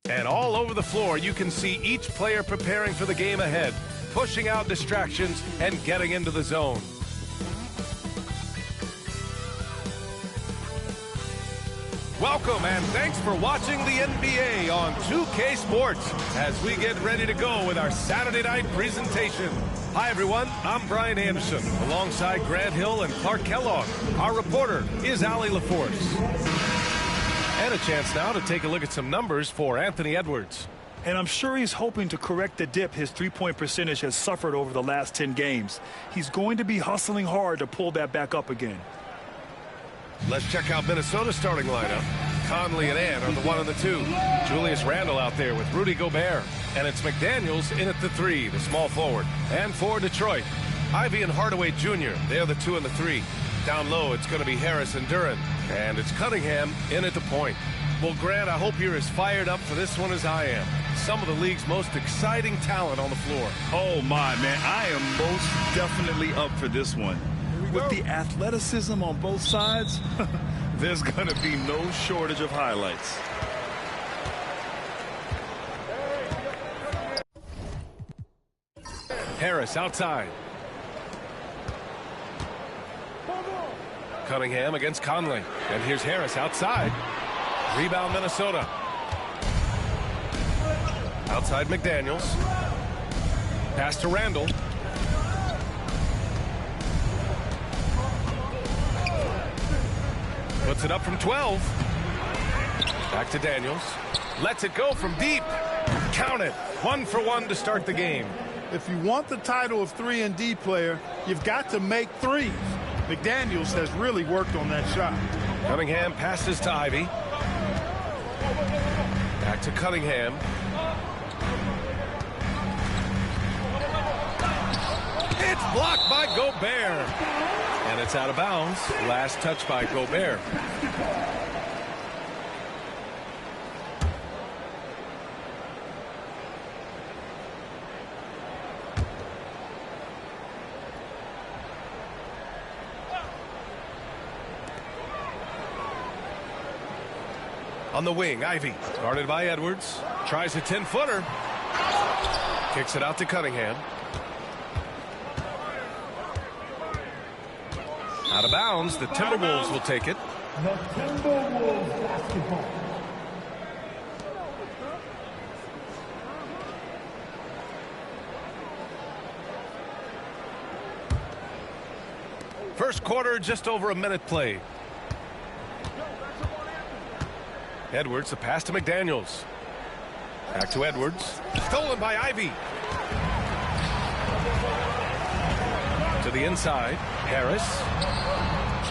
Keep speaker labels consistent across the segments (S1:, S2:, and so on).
S1: And all over the floor, you can see each player preparing for the game ahead, pushing out distractions and getting into the zone. Welcome and thanks for watching the NBA on 2K Sports as we get ready to go with our Saturday night presentation. Hi everyone, I'm Brian Anderson alongside Grant Hill and Clark Kellogg. Our reporter is Allie LaForce. And a chance now to take a look at some numbers for Anthony Edwards.
S2: And I'm sure he's hoping to correct the dip his three-point percentage has suffered over the last 10 games. He's going to be hustling hard to pull that back up again.
S1: Let's check out Minnesota's starting lineup. Conley and Ant are the 1 and the 2. Julius Randle out there with Rudy Gobert. And it's McDaniels in at the 3, the small forward. And for Detroit, Ivy and Hardaway Jr., they're the 2 and the 3. Down low, it's going to be Harris and Duren. And it's Cunningham in at the point. Well, Grant, I hope you're as fired up for this one as I am. Some of the league's most exciting talent on the floor.
S2: Oh, my, man. I am most definitely up for this one. With the athleticism on both sides, there's going to be no shortage of highlights.
S1: Harris outside. Cunningham against Conley. And here's Harris outside. Rebound Minnesota. Outside McDaniels. Pass to Randle. Puts it up from 12. Back to Daniels. Lets it go from deep. Count it. 1 for 1 to start the game.
S3: If you want the title of 3-and-D player, you've got to make threes. McDaniels has really worked on that shot.
S1: Cunningham passes to Ivy. Back to Cunningham. It's blocked by Gobert. And it's out of bounds. Last touch by Gobert. On the wing, Ivy. Guarded by Edwards. Tries a 10-footer. Kicks it out to Cunningham. Out of bounds. The Timberwolves will take it.
S4: The Timberwolves basketball.
S1: First quarter, just over a minute played. Edwards, the pass to McDaniels. Back to Edwards. Stolen by Ivy. To the inside. Harris.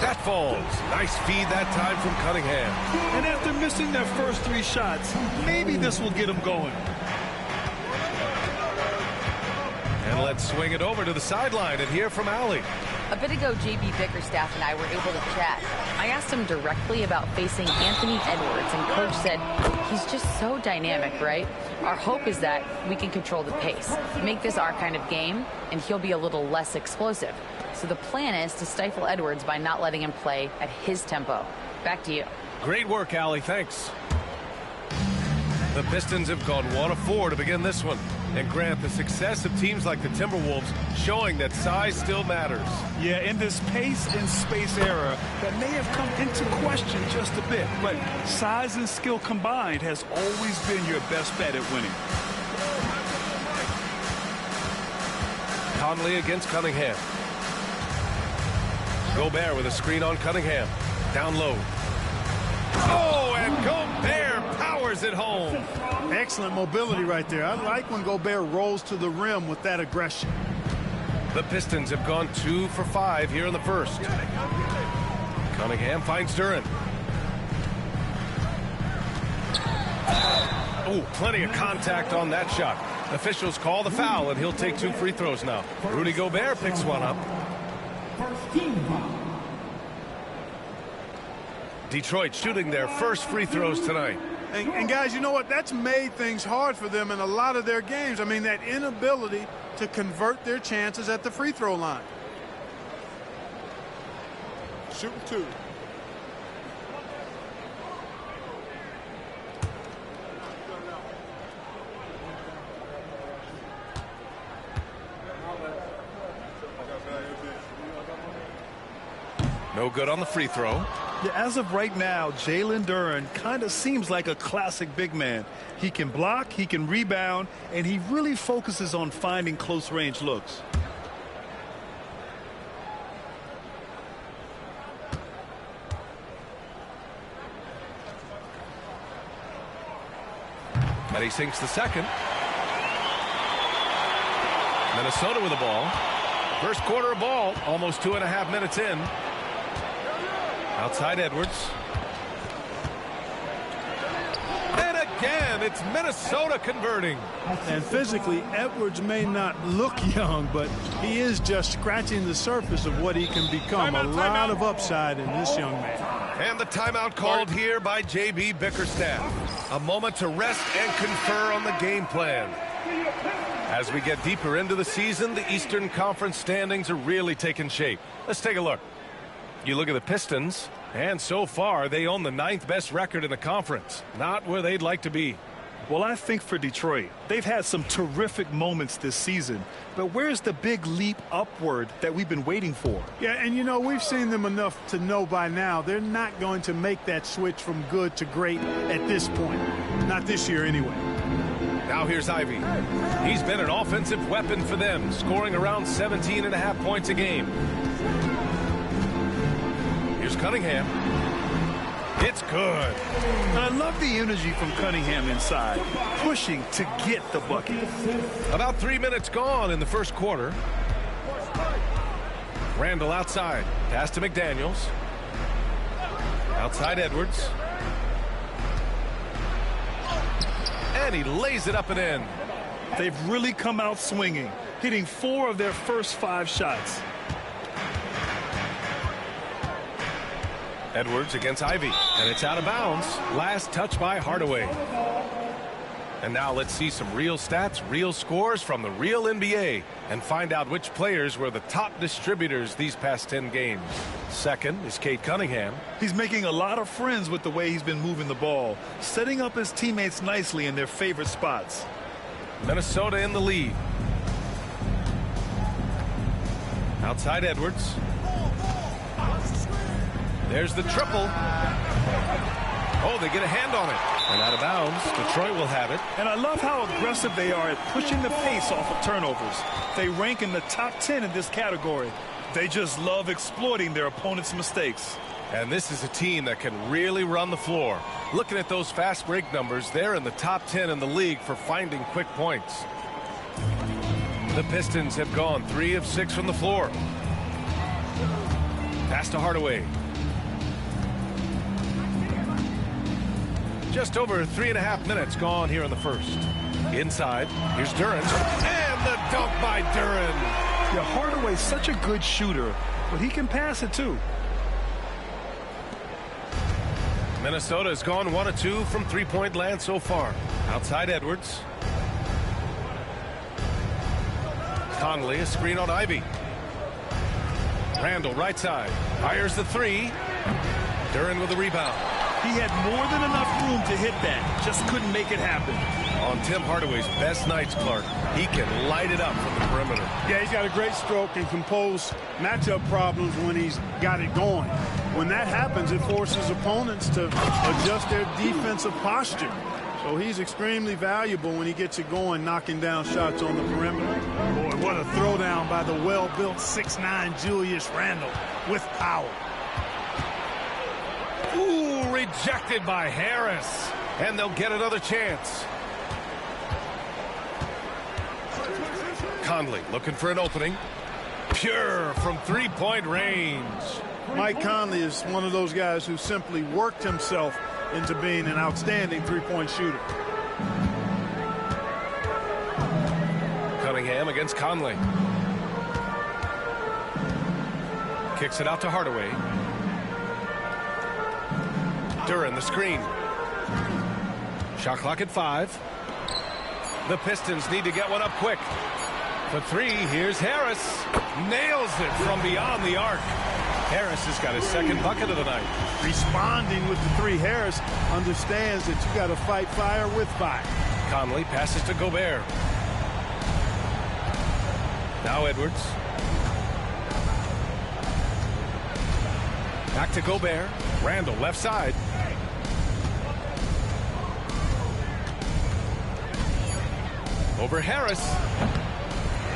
S1: That falls. Nice feed that time from Cunningham.
S2: And after missing their first 3 shots, maybe this will get them going.
S1: And let's swing it over to the sideline and hear from Allie.
S5: A bit ago, J.B. Bickerstaff and I were able to chat. I asked him directly about facing Anthony Edwards, and Coach said, he's just so dynamic, right? Our hope is that we can control the pace, make this our kind of game, and he'll be a little less explosive. So the plan is to stifle Edwards by not letting him play at his tempo. Back to you.
S1: Great work, Allie. Thanks. The Pistons have gone 1 of 4 to begin this one. And Grant, the success of teams like the Timberwolves showing that size still matters.
S2: Yeah, in this pace and space era, that may have come into question just a bit. But size and skill combined has always been your best bet at winning.
S1: Conley against Cunningham. Gobert with a screen on Cunningham. Down low. Oh, and Gobert powers it home.
S3: Excellent mobility right there. I like when Gobert rolls to the rim with that aggression.
S1: The Pistons have gone 2 for 5 here in the first. Cunningham finds Duren. Oh, plenty of contact on that shot. Officials call the foul, and he'll take 2 free throws now. Rudy Gobert picks one up. Detroit shooting their first free throws tonight.
S3: And guys, you know what? That's made things hard for them in a lot of their games. I mean, that inability to convert their chances at the free throw line. Shooting 2.
S1: No good on the free throw.
S2: Yeah, as of right now, Jalen Duren kind of seems like a classic big man. He can block, he can rebound, and he really focuses on finding close-range looks.
S1: And he sinks the second. Minnesota with the ball. First quarter of ball, almost 2.5 minutes in. Outside Edwards. And again, it's Minnesota converting.
S3: And physically, Edwards may not look young, but he is just scratching the surface of what he can become. A lot of upside in this young man.
S1: And the timeout called here by J.B. Bickerstaff. A moment to rest and confer on the game plan. As we get deeper into the season, the Eastern Conference standings are really taking shape. Let's take a look. You look at the Pistons, and so far they own the 9th best record in the conference. Not where they'd like to be.
S2: Well, I think for Detroit, they've had some terrific moments this season. But where's the big leap upward that we've been waiting for?
S3: Yeah, and you know, we've seen them enough to know by now they're not going to make that switch from good to great at this point. Not this year anyway.
S1: Now here's Ivy. He's been an offensive weapon for them, scoring around 17.5 points a game. Here's Cunningham. It's good.
S2: And I love the energy from Cunningham inside, pushing to get the bucket.
S1: About 3 minutes gone in the first quarter. Randall outside. Pass to McDaniels. Outside Edwards. And he lays it up and in.
S2: They've really come out swinging, hitting 4 of their first 5 shots.
S1: Edwards against Ivy, and it's out of bounds. Last touch by Hardaway. And now let's see some real stats, real scores from the real NBA, and find out which players were the top distributors these past 10 games. Second is Cade Cunningham.
S2: He's making a lot of friends with the way he's been moving the ball, setting up his teammates nicely in their favorite spots.
S1: Minnesota in the lead. Outside Edwards. There's the triple. Oh, they get a hand on it. And out of bounds, Detroit will have it.
S2: And I love how aggressive they are at pushing the pace off of turnovers. They rank in the top 10 in this category. They just love exploiting their opponent's mistakes.
S1: And this is a team that can really run the floor. Looking at those fast break numbers, they're in the top 10 in the league for finding quick points. The Pistons have gone 3 of 6 from the floor. Pass to Hardaway. Just over 3.5 minutes gone here in the first. Inside, here's Duren. And the dunk by Duren.
S2: Yeah, Hardaway's such a good shooter, but he can pass it too.
S1: Minnesota has gone 1 of 2 from three-point land so far. Outside Edwards. Conley, a screen on Ivy. Randall, right side. Fires the 3. Duren with the rebound.
S2: He had more than enough room to hit that. Just couldn't make it happen.
S1: On Tim Hardaway's best nights, Clark, he can light it up from the perimeter.
S3: Yeah, he's got a great stroke and can pose matchup problems when he's got it going. When that happens, it forces opponents to adjust their defensive posture. So he's extremely valuable when he gets it going, knocking down shots on the perimeter. Boy, what a throwdown by the well-built 6'9" Julius Randle with power.
S1: Ooh, rejected by Harris. And they'll get another chance. Conley looking for an opening. Pure from three-point range.
S3: Mike Conley is one of those guys who simply worked himself into being an outstanding three-point shooter.
S1: Cunningham against Conley. Kicks it out to Hardaway. Duren the screen. Shot clock at 5. The Pistons need to get one up quick. For 3, here's Harris. Nails it from beyond the arc. Harris has got his second bucket of the night.
S3: Responding with the 3, Harris understands that you got to fight fire with fire.
S1: Conley passes to Gobert. Now Edwards. Back to Gobert. Randall, left side. Over Harris.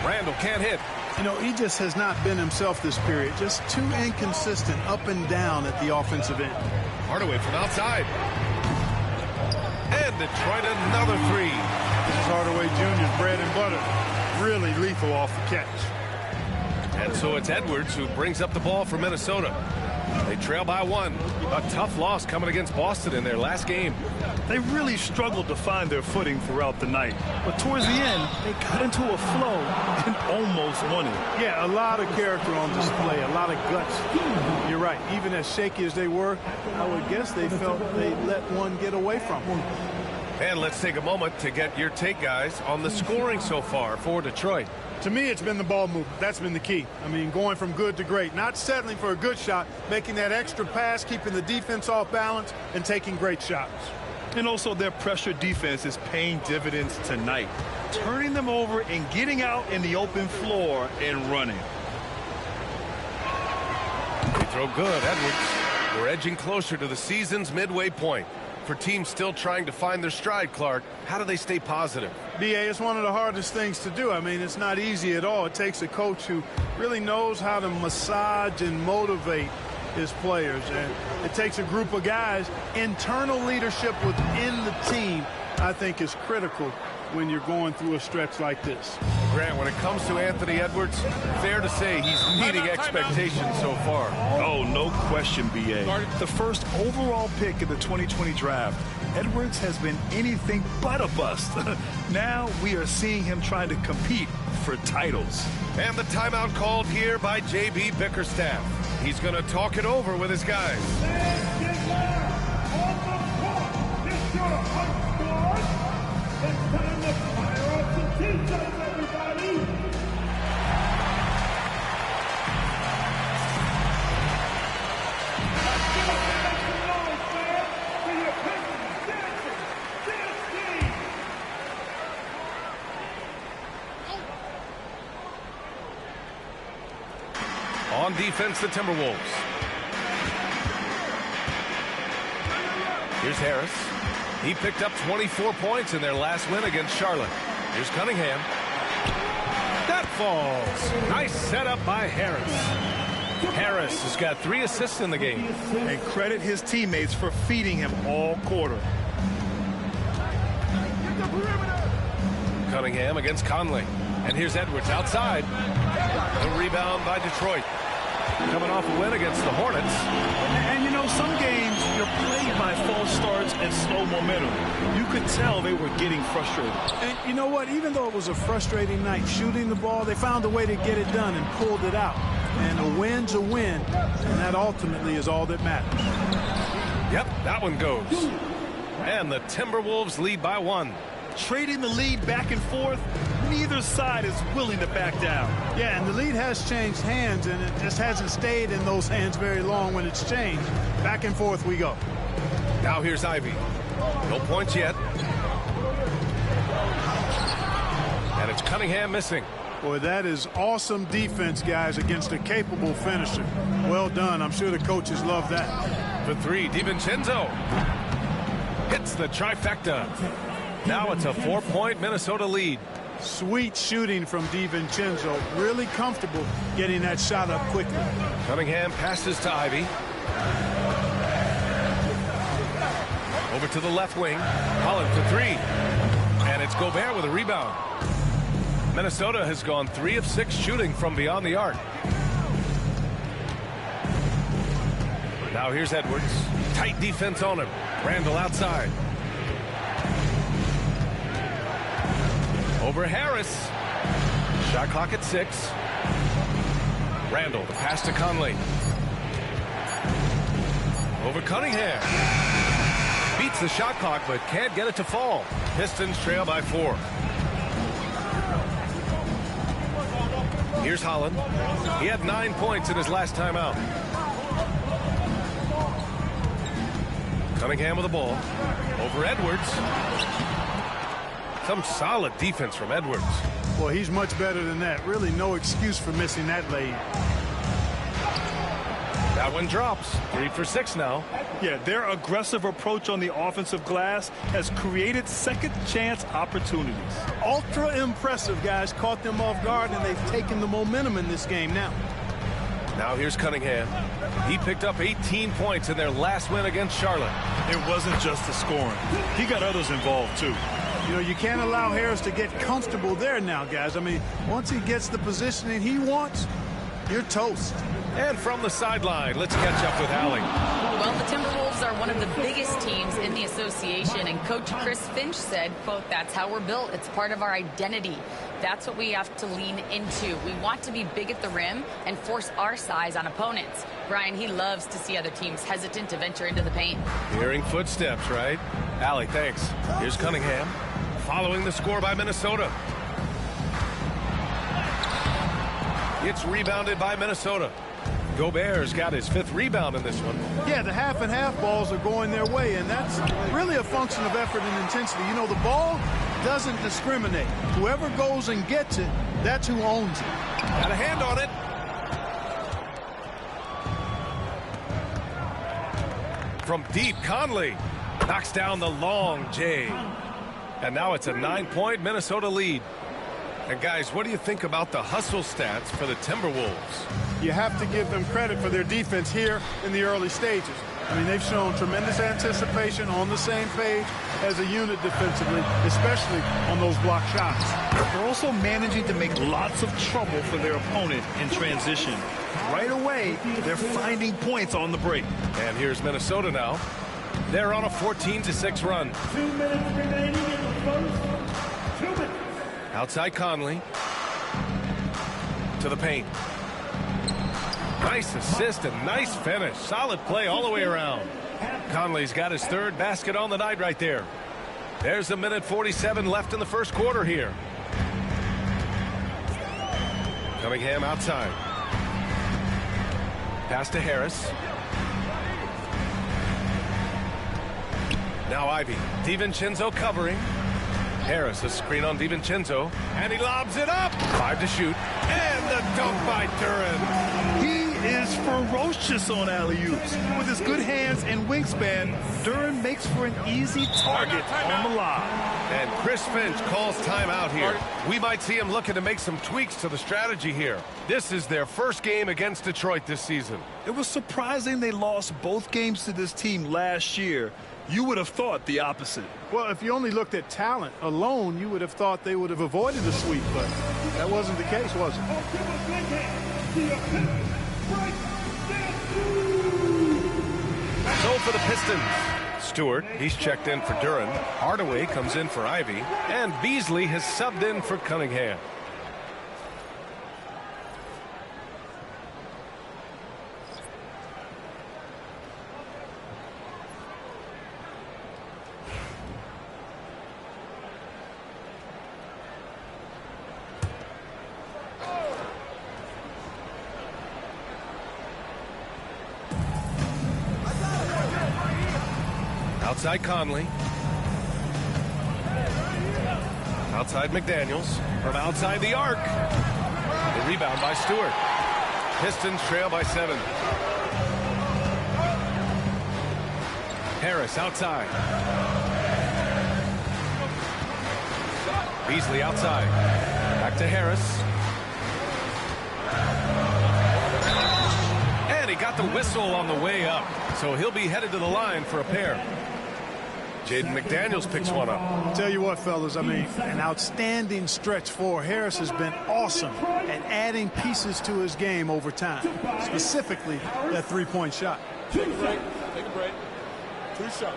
S1: Randall can't hit.
S3: You know, he just has not been himself this period. Just too inconsistent up and down at the offensive end.
S1: Hardaway from outside. And Detroit another three.
S3: This is Hardaway Jr.'s bread and butter. Really lethal off the catch.
S1: And so it's Edwards who brings up the ball for Minnesota. They trail by one. A tough loss coming against Boston in their last game.
S2: They really struggled to find their footing throughout the night. But towards the end, they got into a flow and almost won it.
S3: Yeah, a lot of character on display, a lot of guts. You're right. Even as shaky as they were, I would guess they felt they let one get away from them.
S1: And let's take a moment to get your take, guys, on the scoring so far for Detroit.
S3: To me, it's been the ball movement. That's been the key. I mean, going from good to great. Not settling for a good shot, making that extra pass, keeping the defense off balance, and taking great shots.
S2: And also their pressure defense is paying dividends tonight. Turning them over and getting out in the open floor and running.
S1: They throw good. Edwards. We're edging closer to the season's midway point. For teams still trying to find their stride, Clark, how do they stay positive?
S3: B.A., it's one of the hardest things to do. I mean, it's not easy at all. It takes a coach who really knows how to massage and motivate his players. And it takes a group of guys. Internal leadership within the team, I think, is critical when you're going through a stretch like this.
S1: Grant, when it comes to Anthony Edwards, fair to say he's meeting expectations so far.
S2: Oh, no question, B.A. The first overall pick in the 2020 draft, Edwards has been anything but a bust. Now we are seeing him trying to compete for titles.
S1: And the timeout called here by J.B. Bickerstaff. He's going to talk it over with his guys.
S4: It's time to fire up some T-shirts, everybody! Let's give it back to noise, man! For your Pistons dancing! Dance team!
S1: On defense, the Timberwolves. Here's Harris. He picked up 24 points in their last win against Charlotte. Here's Cunningham. That falls. Nice setup by Harris. Harris has got 3 assists in the game.
S2: And credit his teammates for feeding him all quarter.
S1: Cunningham against Conley. And here's Edwards outside. A rebound by Detroit. Coming off a win against the Hornets.
S2: And, you know, some games you're plagued by false starts and slow momentum. You could tell they were getting frustrated.
S3: And you know what? Even though it was a frustrating night shooting the ball, they found a way to get it done and pulled it out. And a win's a win, and that ultimately is all that matters.
S1: Yep, that one goes. And the Timberwolves lead by 1.
S2: Trading the lead back and forth, neither side is willing to back down.
S3: Yeah, and the lead has changed hands, and it just hasn't stayed in those hands very long when it's changed. Back and forth we go.
S1: Now here's Ivy. No points yet. And it's Cunningham missing.
S3: Boy, that is awesome defense, guys, against a capable finisher. Well done. I'm sure the coaches love that.
S1: For 3, DiVincenzo hits the trifecta. Now it's a 4-point Minnesota lead.
S3: Sweet shooting from DiVincenzo. Really comfortable getting that shot up quickly.
S1: Cunningham passes to Ivy. Over to the left wing. Holland for 3. And it's Gobert with a rebound. Minnesota has gone 3 of 6 shooting from beyond the arc. Now here's Edwards. Tight defense on him. Randall outside. Over Harris. Shot clock at 6. Randall, the pass to Conley. Over Cunningham. Beats the shot clock, but can't get it to fall. Pistons trail by 4. Here's Holland. He had 9 points in his last time out. Cunningham with the ball. Over Edwards. Some solid defense from Edwards.
S3: Well, he's much better than that. Really no excuse for missing that lead.
S1: That one drops. 3 for 6 now.
S2: Yeah, their aggressive approach on the offensive glass has created second chance opportunities.
S3: Ultra impressive, guys. Caught them off guard, and they've taken the momentum in this game now.
S1: Now here's Cunningham. He picked up 18 points in their last win against Charlotte.
S2: It wasn't just the scoring. He got others involved, too.
S3: You know, you can't allow Harris to get comfortable there now, guys. I mean, once he gets the positioning he wants, you're toast.
S1: And from the sideline, let's catch up with Allie.
S5: Well, the Timberwolves are one of the biggest teams in the association, and Coach Chris Finch said, quote, "That's how we're built. It's part of our identity. That's what we have to lean into. We want to be big at the rim and force our size on opponents." Brian, he loves to see other teams hesitant to venture into the paint.
S1: Hearing footsteps, right? Allie, thanks. Here's Cunningham, following the score by Minnesota. It's rebounded by Minnesota. Gobert's got his 5th rebound in this one.
S3: Yeah, the half and half balls are going their way, and that's really a function of effort and intensity. You know, the ball doesn't discriminate. Whoever goes and gets it, that's who owns it.
S1: Got a hand on it. From deep, Conley knocks down the long J. And now it's a 9-point Minnesota lead. And guys, what do you think about the hustle stats for the Timberwolves?
S3: You have to give them credit for their defense here in the early stages. I mean, they've shown tremendous anticipation, on the same page as a unit defensively, especially on those block shots.
S2: They're also managing to make lots of trouble for their opponent in transition. Right away, they're finding points on the break.
S1: And here's Minnesota now. They're on a 14-6 run.
S4: 2 minutes remaining in the first. 2 minutes.
S1: Outside Conley. To the paint. Nice assist and nice finish. Solid play all the way around. Conley's got his 3rd basket on the night right there. There's a minute 47 left in the first quarter here. Cunningham outside. Pass to Harris. Now Ivy. DiVincenzo covering. Harris, a screen on DiVincenzo, and he lobs it up. 5 to shoot, and the dunk by Duren.
S2: He is ferocious on alley-oops. With his good hands and wingspan, Duren makes for an easy target on the lob.
S1: And Chris Finch calls timeout here. We might see him looking to make some tweaks to the strategy here. This is their first game against Detroit this season.
S2: It was surprising they lost both games to this team last year. You would have thought the opposite.
S3: Well, if you only looked at talent alone, you would have thought they would have avoided a sweep, but that wasn't the case, was it?
S1: So for the Pistons, Stewart, he's checked in for Duren. Hardaway comes in for Ivy, and Beasley has subbed in for Cunningham. Outside Conley. Outside McDaniels. From outside the arc. The rebound by Stewart. Pistons trail by 7. Harris outside. Beasley outside. Back to Harris. And he got the whistle on the way up. So he'll be headed to the line for a pair. Jaden McDaniels picks one up.
S3: Tell you what, fellas, I mean, an outstanding stretch for Harris has been awesome at adding pieces to his game over time, specifically that three-point shot.
S4: Take a break. Take a break. 2 shots.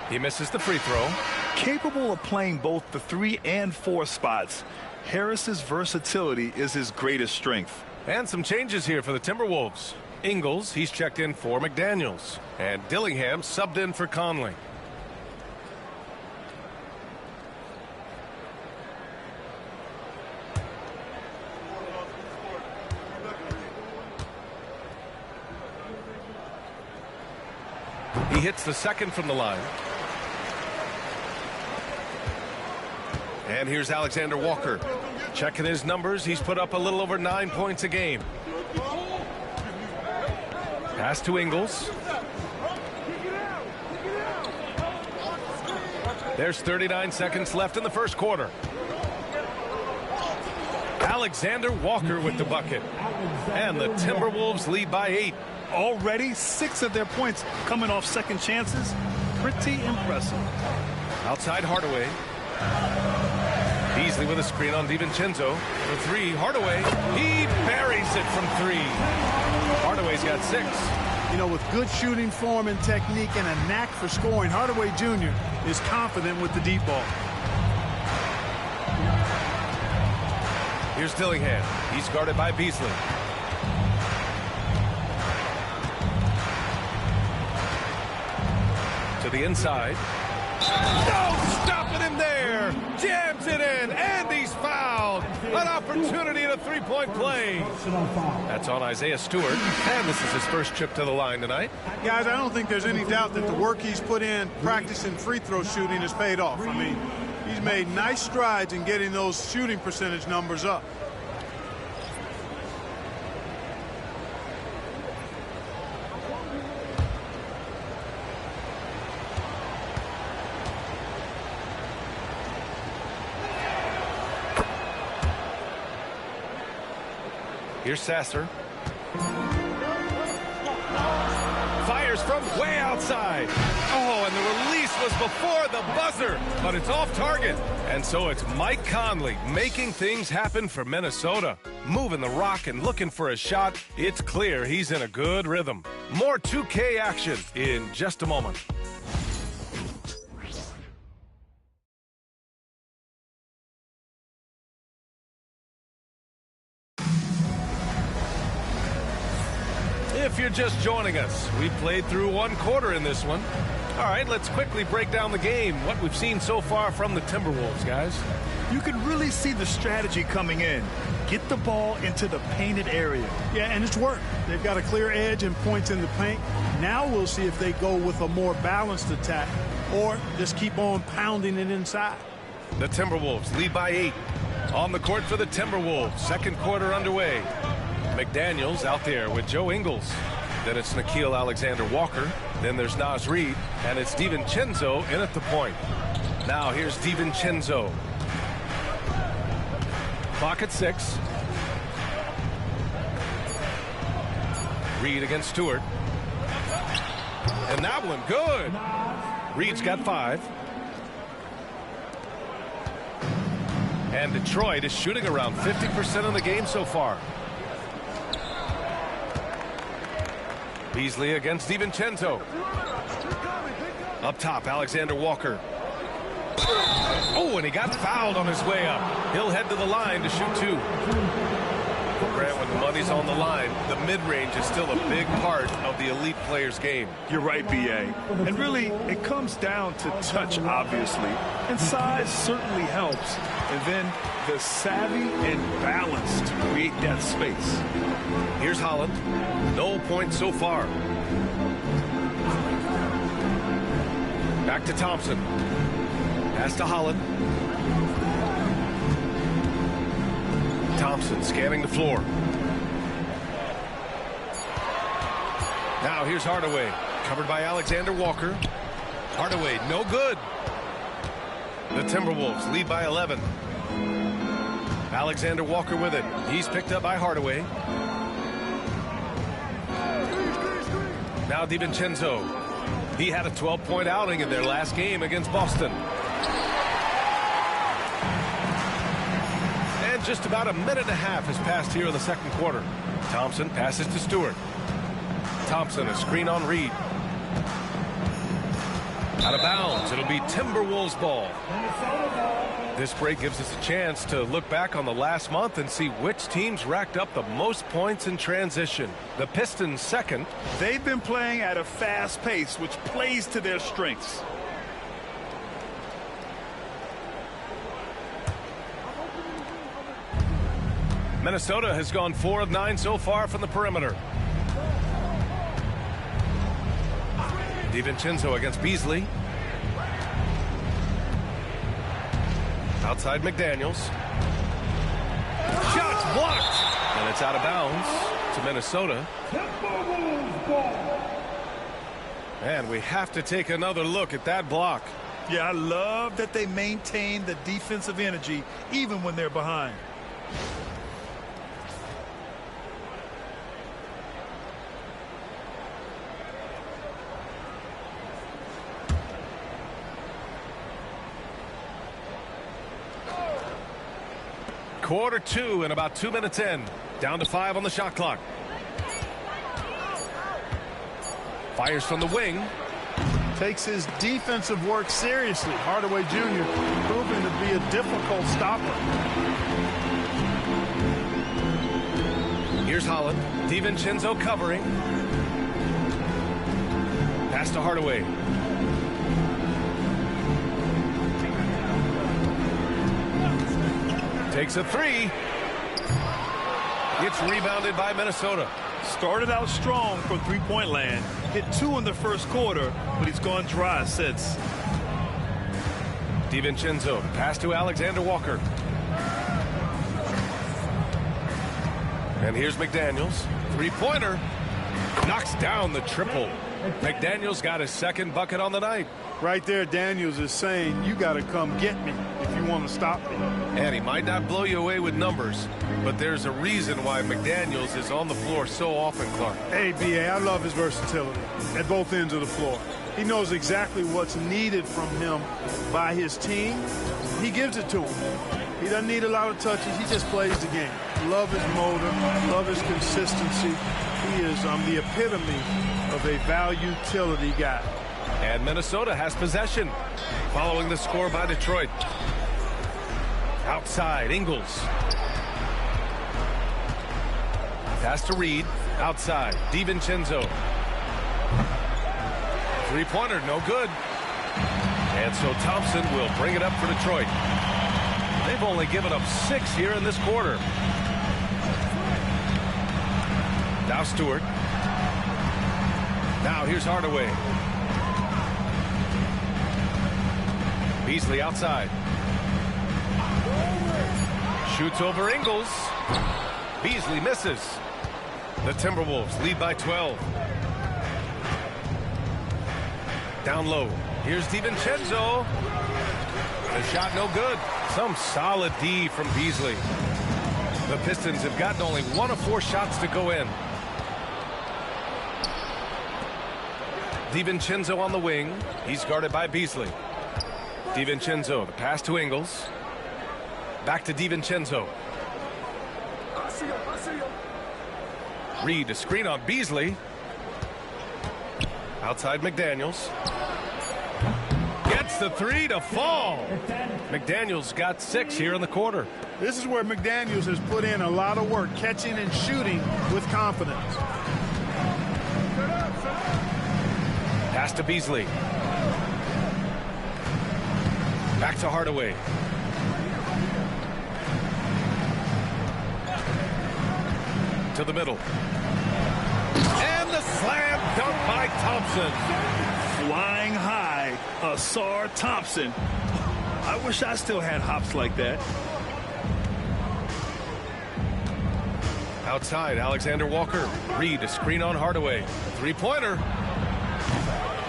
S1: He misses the free throw.
S2: Capable of playing both the 3 and 4 spots, Harris's versatility is his greatest strength.
S1: And some changes here for the Timberwolves. Ingles, he's checked in for McDaniels. And Dillingham subbed in for Conley. He hits the second from the line. And here's Alexander Walker. Checking his numbers, he's put up a little over 9 points a game. Pass to Ingles. There's 39 seconds left in the first quarter. Alexander Walker with the bucket. And the Timberwolves lead by 8.
S2: Already 6 of their points coming off second chances. Pretty impressive.
S1: Outside Hardaway. Beasley with a screen on DiVincenzo. For 3, Hardaway. He buries it from 3. Hardaway's got 6.
S3: You know, with good shooting form and technique and a knack for scoring, Hardaway Jr. is confident with the deep ball.
S1: Here's Dillingham. He's guarded by Beasley. To the inside. No, stopping him there. Jams it in, and he's fouled. An opportunity in a three-point play. That's on Isaiah Stewart, and this is his first trip to the line tonight.
S3: Guys, I don't think there's any doubt that the work he's put in practicing free throw shooting has paid off. I mean, he's made nice strides in getting those shooting percentage numbers up.
S1: Here's Sasser. Fires from way outside. Oh, and the release was before the buzzer, but it's off target. And so it's Mike Conley making things happen for Minnesota. Moving the rock and looking for a shot. It's clear he's in a good rhythm. More 2K action in just a moment. If you're just joining us, we've played through one quarter in this one. All right, let's quickly break down the game, what we've seen so far from the Timberwolves, guys.
S2: You can really see the strategy coming in. Get the ball into the painted area.
S3: Yeah, and it's worked. They've got a clear edge and points in the paint. Now we'll see if they go with a more balanced attack or just keep on pounding it inside.
S1: The Timberwolves lead by 8. On the court for the Timberwolves, second quarter underway. McDaniels out there with Joe Ingles. Then it's Nickeil Alexander-Walker. Then there's Naz Reid. And it's DiVincenzo in at the point. Now here's DiVincenzo. Clock at 6. Reid against Stewart. And that one good. Reid's got 5. And Detroit is shooting around 50% of the game so far. Beasley against DiVincenzo. Up top, Alexander Walker. Oh, and he got fouled on his way up. He'll head to the line to shoot 2. Grant, when the money's on the line, the mid-range is still a big part of the elite player's game.
S2: You're right, B.A. And really, it comes down to touch, obviously. And size certainly helps. And then the savvy and balance to create that space.
S1: Here's Holland. No points so far. Back to Thompson. Pass to Holland. Thompson scanning the floor. Now here's Hardaway. Covered by Alexander Walker. Hardaway, no good. The Timberwolves lead by 11. Alexander Walker with it. He's picked up by Hardaway. Now DiVincenzo. He had a 12-point outing in their last game against Boston. And just about a minute and a half has passed here in the second quarter. Thompson passes to Stewart. Thompson, a screen on Reid. Out of bounds. It'll be Timberwolves ball. This break gives us a chance to look back on the last month and see which teams racked up the most points in transition. The Pistons second.
S2: They've been playing at a fast pace, which plays to their strengths.
S1: Minnesota has gone 4 of 9 so far from the perimeter. DiVincenzo against Beasley. Outside McDaniels. Shots blocked. And it's out of bounds to Minnesota.
S4: Timberwolves ball.
S1: And we have to take another look at that block.
S2: Yeah, I love that they maintain the defensive energy even when they're behind.
S1: Quarter 2 and about 2 minutes in. Down to 5 on the shot clock. Fires from the wing.
S3: Takes his defensive work seriously. Hardaway Jr. proving to be a difficult stopper.
S1: Here's Holland. DiVincenzo covering. Pass to Hardaway. Takes a three. Gets rebounded by Minnesota.
S2: Started out strong from three-point land. Hit 2 in the first quarter, but he's gone dry since.
S1: DiVincenzo. Pass to Alexander Walker. And here's McDaniels. Three-pointer. Knocks down the triple. McDaniels got his second bucket on the night.
S3: Right there, Daniels is saying, you got to come get me if you want to stop me.
S1: And he might not blow you away with numbers, but there's a reason why McDaniels is on the floor so often, Clark.
S3: Hey, B.A., I love his versatility at both ends of the floor. He knows exactly what's needed from him by his team. He gives it to him. He doesn't need a lot of touches. He just plays the game. Love his motor, love his consistency. He is the epitome of a value-utility guy.
S1: And Minnesota has possession following the score by Detroit. Outside, Ingles. Pass to Reed. Outside, DiVincenzo. Three-pointer, no good. And so Thompson will bring it up for Detroit. They've only given up 6 here in this quarter. Now Stewart. Now here's Hardaway. Beasley outside. Shoots over Ingles. Beasley misses. The Timberwolves lead by 12. Down low. Here's DiVincenzo. The shot no good. Some solid D from Beasley. The Pistons have gotten only 1 of 4 shots to go in. DiVincenzo on the wing. He's guarded by Beasley. DiVincenzo, the pass to Ingles. Back to DiVincenzo. Reed, a screen on Beasley. Outside McDaniels. Gets the three to fall. McDaniels got 6 here in the quarter.
S3: This is where McDaniels has put in a lot of work, catching and shooting with confidence.
S1: Pass to Beasley. Back to Hardaway. To the middle. And the slam dunk by Thompson.
S2: Flying high, Asar Thompson. I wish I still had hops like that.
S1: Outside, Alexander Walker. Reed, a screen on Hardaway. Three-pointer.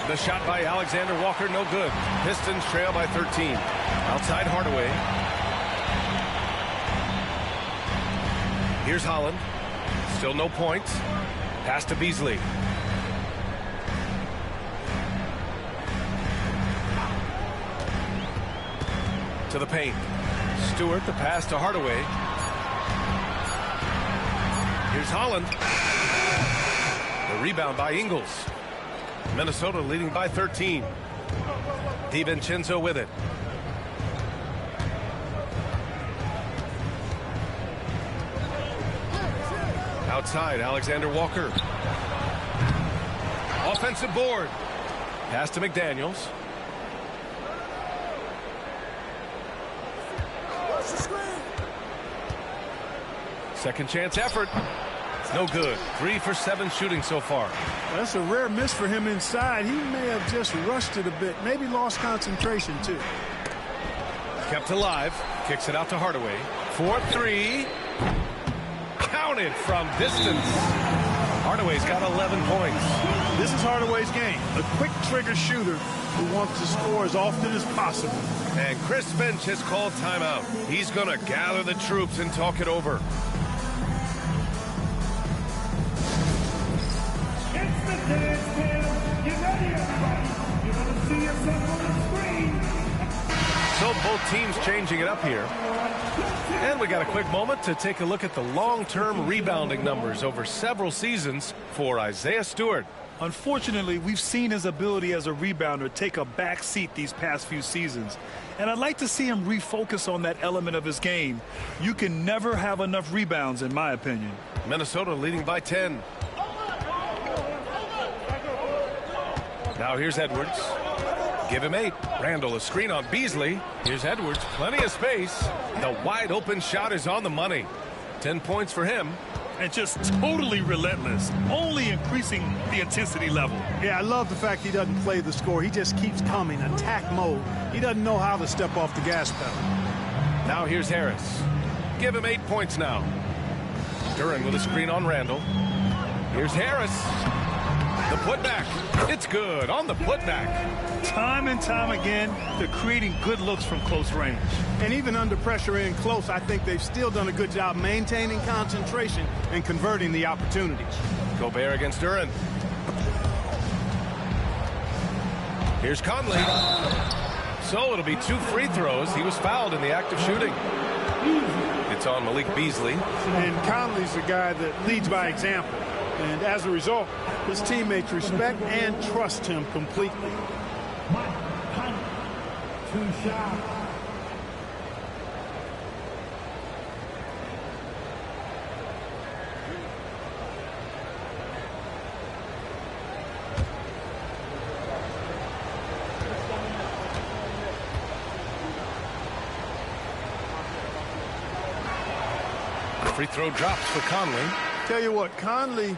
S1: The shot by Alexander Walker, no good. Pistons trail by 13. Outside Hardaway. Here's Holland. Still no points. Pass to Beasley. To the paint. Stewart, the pass to Hardaway. Here's Holland. The rebound by Ingles. Minnesota leading by 13. DiVincenzo with it. Outside, Alexander Walker. Offensive board. Pass to McDaniels. Second chance effort. It's no good. 3 for 7 shooting so far.
S3: Well, that's a rare miss for him inside. He may have just rushed it a bit. Maybe lost concentration, too.
S1: Kept alive. Kicks it out to Hardaway. 4-3. Counted from distance. Hardaway's got 11 points.
S3: This is Hardaway's game. A quick trigger shooter who wants to score as often as possible.
S1: And Chris Finch has called timeout. He's going to gather the troops and talk it over.
S4: It's the dance, Tim. Get ready, everybody. You're going to see yourself on the screen.
S1: So both teams changing it up here. And we got a quick moment to take a look at the long-term rebounding numbers over several seasons for Isaiah Stewart.
S2: Unfortunately, we've seen his ability as a rebounder take a back seat these past few seasons. And I'd like to see him refocus on that element of his game. You can never have enough rebounds, in my opinion.
S1: Minnesota leading by 10. Now here's Edwards. Give him 8. Randall a screen on Beasley. Here's Edwards. Plenty of space. The wide open shot is on the money. 10 points for him.
S2: And just totally relentless, only increasing the intensity level.
S3: Yeah, I love the fact he doesn't play the score. He just keeps coming, attack mode. He doesn't know how to step off the gas pedal.
S1: Now here's Harris. Give him 8 points now. Duran with a screen on Randall. Here's Harris. The putback. It's good on the putback.
S2: Time and time again, they're creating good looks from close range.
S3: And even under pressure in close, I think they've still done a good job maintaining concentration and converting the opportunities.
S1: Gobert against Duran. Here's Conley. So it'll be 2 free throws. He was fouled in the act of shooting. It's on Malik Beasley.
S3: And Conley's a guy that leads by example. And as a result, his teammates respect and trust him completely.
S4: 2 shots.
S1: Free throw drops for Conley.
S3: Tell you what, Conley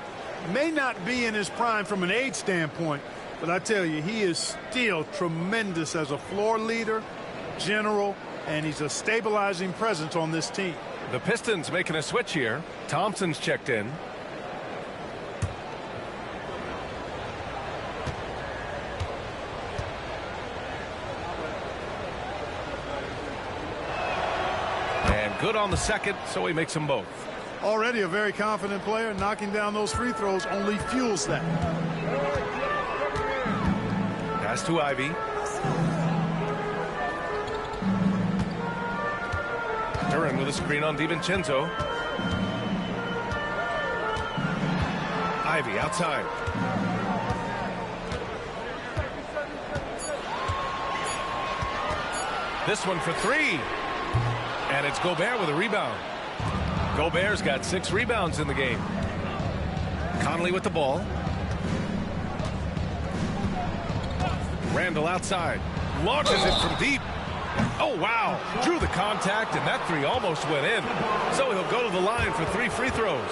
S3: may not be in his prime from an age standpoint, but I tell you, he is still tremendous as a floor leader, general, and he's a stabilizing presence on this team.
S1: The Pistons making a switch here. Thompson's checked in. And good on the second, so he makes them both.
S3: Already a very confident player. Knocking down those free throws only fuels that.
S1: Pass to Ivy. Duran with a screen on DiVincenzo. Ivy outside. This one for 3. And it's Gobert with a rebound. Gobert's got 6 rebounds in the game. Conley with the ball. Randall outside. Launches it from deep. Oh, wow. Drew the contact, and that 3 almost went in. So he'll go to the line for 3 free throws.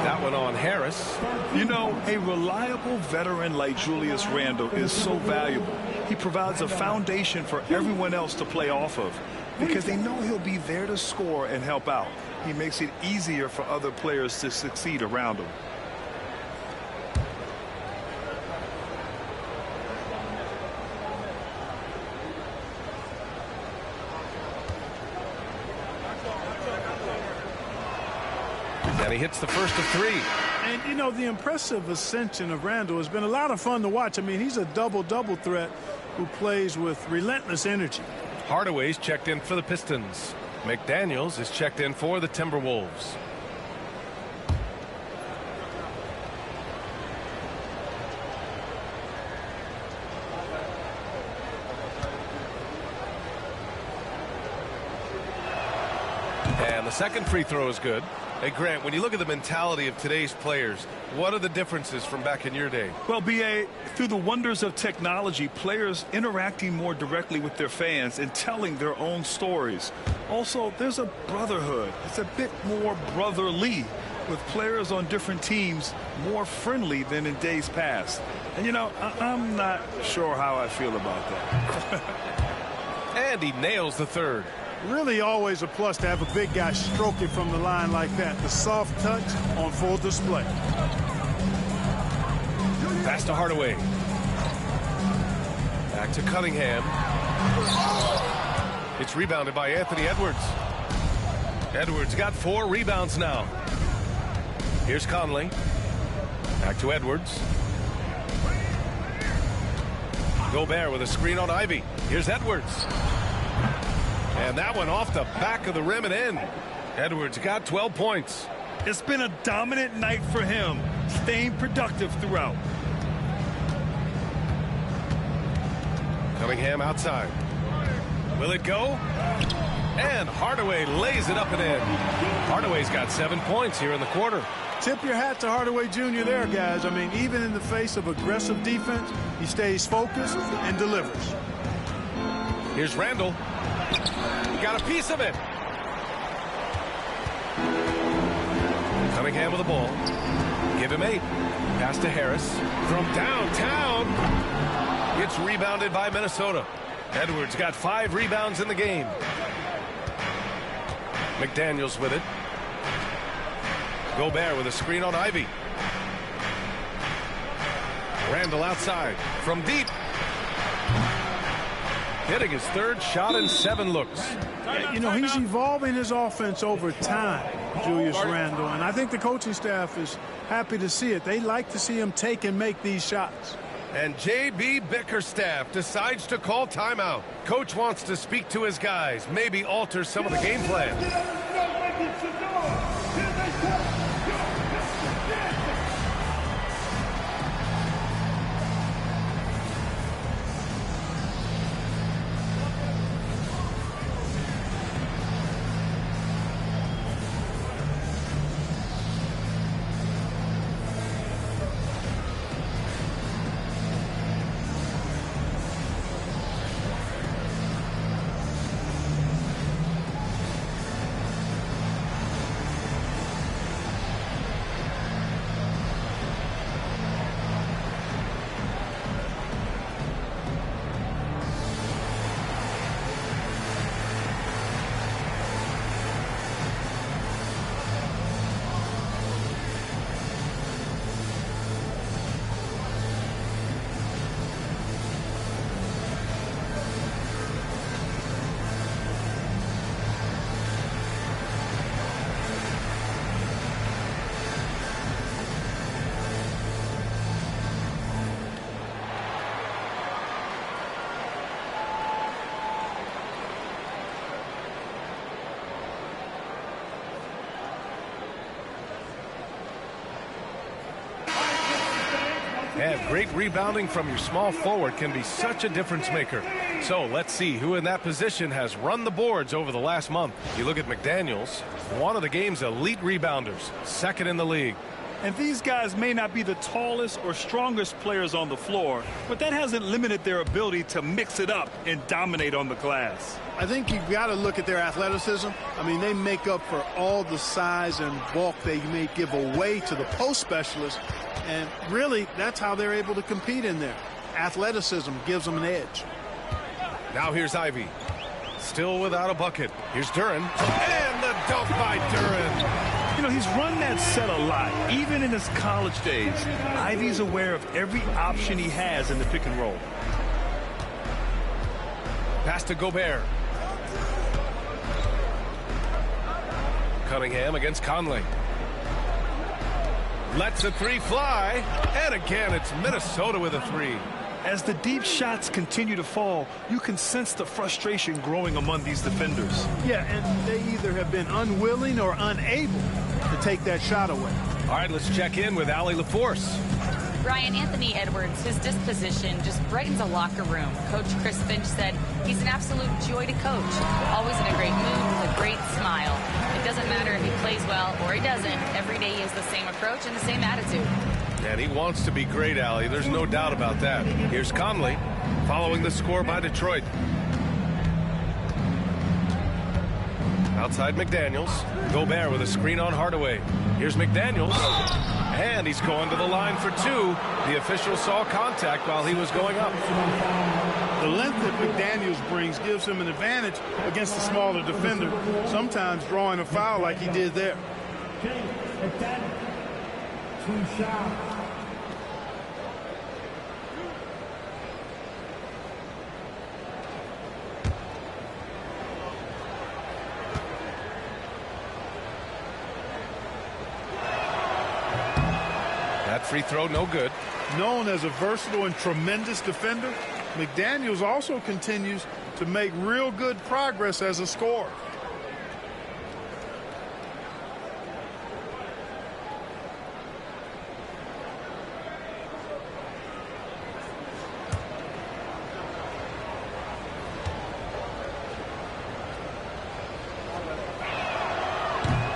S1: That one on Harris.
S2: You know, a reliable veteran like Julius Randle is so valuable. He provides a foundation for everyone else to play off of, because they know he'll be there to score and help out. He makes it easier for other players to succeed around him.
S1: And he hits the first of 3.
S3: And, you know, the impressive ascension of Randall has been a lot of fun to watch. I mean, he's a double-double threat who plays with relentless energy.
S1: Hardaway's checked in for the Pistons. McDaniels is checked in for the Timberwolves. And the second free throw is good. Hey, Grant, when you look at the mentality of today's players, what are the differences from back in your day?
S2: Well, B.A., through the wonders of technology, players interacting more directly with their fans and telling their own stories. Also, there's a brotherhood. It's a bit more brotherly. with players on different teams more friendly than in days past. And, you know, I'm not sure how I feel about that.
S1: And he nails the third.
S3: Really always a plus to have a big guy stroke it from the line like that. The soft touch on full display.
S1: Pass to Hardaway. Back to Cunningham. It's rebounded by Anthony Edwards. Edwards got 4 rebounds now. Here's Conley. Back to Edwards. Gobert with a screen on Ivy. Here's Edwards. And that one off the back of the rim and in. Edwards got 12 points.
S2: It's been a dominant night for him, staying productive throughout.
S1: Cunningham outside. Will it go? And Hardaway lays it up and in. Hardaway's got 7 points here in the quarter.
S3: Tip your hat to Hardaway Jr. there, guys. I mean, even in the face of aggressive defense, he stays focused and delivers.
S1: Here's Randall. He got a piece of it. Cunningham with the ball. Give him 8. Pass to Harris. From downtown. It's rebounded by Minnesota. Edwards got 5 rebounds in the game. McDaniels with it. Gobert with a screen on Ivy. Randall outside from deep. Hitting his 3rd shot in 7 looks.
S3: Yeah, you know, he's evolving his offense over time, Julius Randle, and I think the coaching staff is happy to see it. They like to see him take and make these shots.
S1: And J.B. Bickerstaff decides to call timeout. Coach wants to speak to his guys, maybe alter some of the game plan. And great rebounding from your small forward can be such a difference maker. So let's see who in that position has run the boards over the last month. You look at McDaniels, one of the game's elite rebounders, 2nd in the league.
S2: And these guys may not be the tallest or strongest players on the floor, but that hasn't limited their ability to mix it up and dominate on the glass.
S3: I think you've got to look at their athleticism. I mean, they make up for all the size and bulk they may give away to the post specialists. And really, that's how they're able to compete in there. Athleticism gives them an edge.
S1: Now here's Ivy. Still without a bucket. Here's Duren. And the dunk by Duren.
S2: You know, he's run that set a lot, even in his college days. Ivy's aware of every option he has in the pick and roll.
S1: Pass to Gobert. Cunningham against Conley. Lets a 3 fly. And again, it's Minnesota with a 3.
S2: As the deep shots continue to fall, you can sense the frustration growing among these defenders.
S3: Yeah, and they either have been unwilling or unable to take that shot away.
S1: All right, let's check in with Allie LaForce.
S5: Brian, Anthony Edwards, his disposition just brightens a locker room. Coach Chris Finch said he's an absolute joy to coach. Always in a great mood with a great smile. It doesn't matter if he plays well or he doesn't. Every day he has the same approach and the same attitude.
S1: And he wants to be great, Allie. There's no doubt about that. Here's Conley following the score by Detroit. Outside McDaniels. Gobert with a screen on Hardaway. Here's McDaniels. And he's going to the line for two. The official saw contact while he was going up.
S3: The length that McDaniels brings gives him an advantage against the smaller defender, sometimes drawing a foul like he did there.
S1: That free throw no good.
S3: Known as a versatile and tremendous defender, McDaniels also continues to make real good progress as a scorer.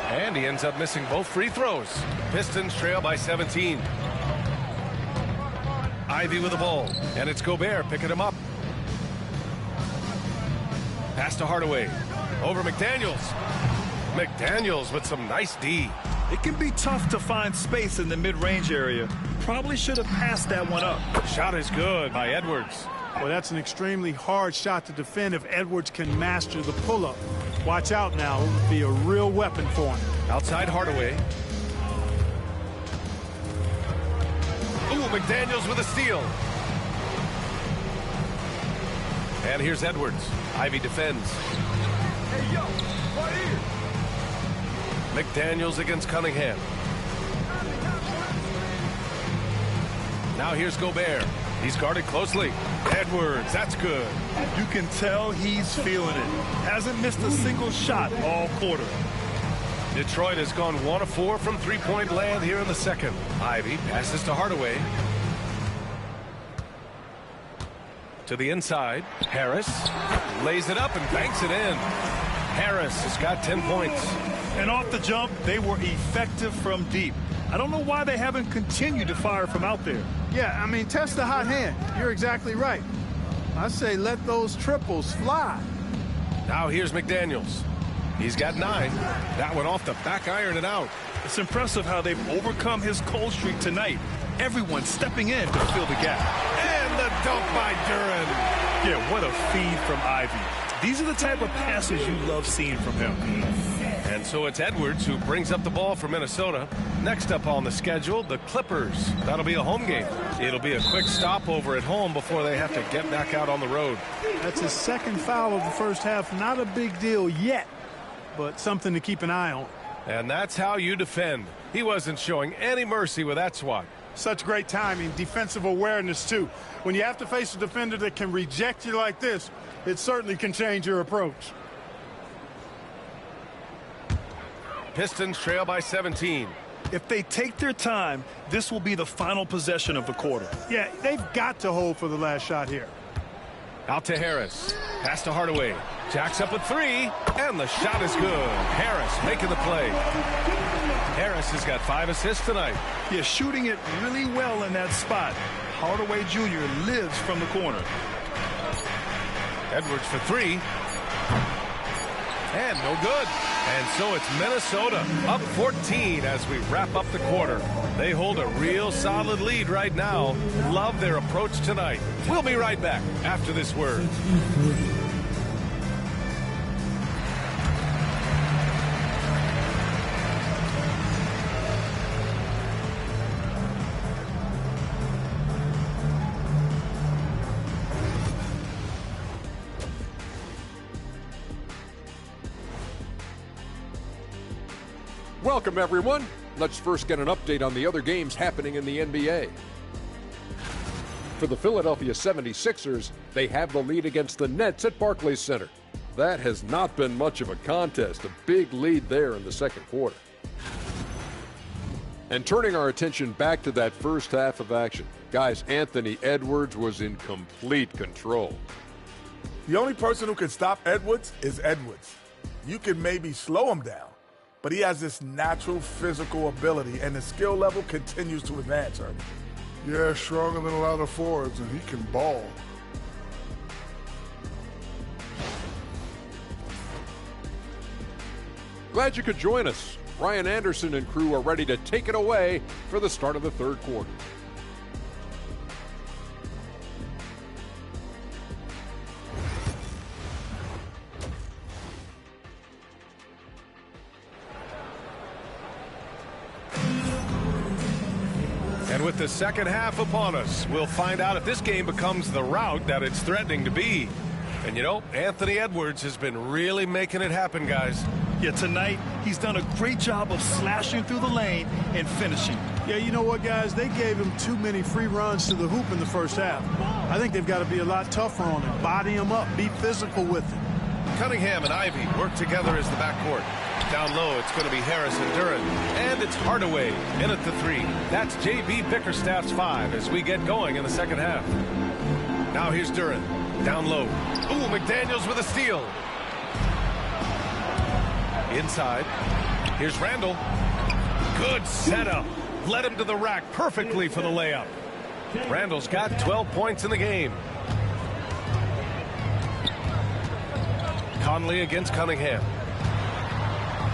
S1: And he ends up missing both free throws. Pistons trail by 17. Ivy with the ball, and it's Gobert picking him up. Pass to Hardaway. Over McDaniels. McDaniels with some nice D.
S2: It can be tough to find space in the mid-range area. Probably should have passed that one up.
S1: Shot is good by Edwards.
S3: Well, that's an extremely hard shot to defend if Edwards can master the pull-up. Watch out now. It would be a real weapon for him.
S1: Outside Hardaway. Ooh, McDaniels with a steal. And here's Edwards. Ivy defends.
S4: Hey, yo, right here.
S1: McDaniels against Cunningham. Now here's Gobert. He's guarded closely. Edwards, that's good.
S2: You can tell he's feeling it. Hasn't missed a single shot all quarter.
S1: Detroit has gone 1 of 4 from three-point land here in the second. Ivy passes to Hardaway. To the inside. Harris lays it up and banks it in. Harris has got 10 points.
S2: And off the jump, they were effective from deep. I don't know why they haven't continued to fire from out there.
S3: Yeah, I mean, test the hot hand. You're exactly right. I say let those triples fly.
S1: Now here's McDaniels. He's got 9. That one off the back iron and out.
S2: It's impressive how they've overcome his cold streak tonight. Everyone stepping in to fill the gap.
S1: And the dunk by Duran.
S2: Yeah, what a feed from Ivy. These are the type of passes you love seeing from him.
S1: And so it's Edwards who brings up the ball for Minnesota. Next up on the schedule, the Clippers. That'll be a home game. It'll be a quick stopover at home before they have to get back out on the road.
S3: That's his second foul of the first half. Not a big deal yet, but something to keep an eye on.
S1: And that's how you defend. He wasn't showing any mercy with that swat.
S3: Such great timing, defensive awareness, too. When you have to face a defender that can reject you like this, it certainly can change your approach.
S1: Pistons trail by 17.
S2: If they take their time, this will be the final possession of the quarter.
S3: Yeah, they've got to hold for the last shot here.
S1: Out to Harris. Pass to Hardaway. Jacks up with 3, and the shot is good. Harris making the play. Harris has got 5 assists tonight.
S2: Yeah, shooting it really well in that spot. Hardaway Jr. lives from the corner.
S1: Edwards for 3. And no good. And so it's Minnesota up 14 as we wrap up the quarter. They hold a real solid lead right now. Love their approach tonight. We'll be right back after this word.
S6: Welcome, everyone. Let's first get an update on the other games happening in the NBA. For the Philadelphia 76ers, they have the lead against the Nets at Barclays Center. That has not been much of a contest, a big lead there in the second quarter. And turning our attention back to that first half of action, guys, Anthony Edwards was in complete control.
S7: The only person who can stop Edwards is Edwards. You can maybe slow him down, but he has this natural physical ability, and the skill level continues to advance, Herbie.
S8: Yeah, stronger than a lot of forwards, and he can ball.
S6: Glad you could join us. Ryan Anderson and crew are ready to take it away for the start of the third quarter.
S1: And with the second half upon us, we'll find out if this game becomes the rout that it's threatening to be. And you know, Anthony Edwards has been really making it happen, guys.
S2: Yeah, tonight he's done a great job of slashing through the lane and finishing.
S3: Yeah, you know what, guys? They gave him too many free runs to the hoop in the first half. I think they've got to be a lot tougher on him. Body him up, be physical with him.
S1: Cunningham and Ivy work together as the backcourt. Down low, it's going to be Harris and Duran. And it's Hardaway in at the 3. That's J.B. Bickerstaff's 5 as we get going in the second half. Now here's Duran. Down low. Ooh, McDaniels with a steal. Inside. Here's Randall. Good setup. Led him to the rack perfectly for the layup. Randall's got 12 points in the game. Conley against Cunningham.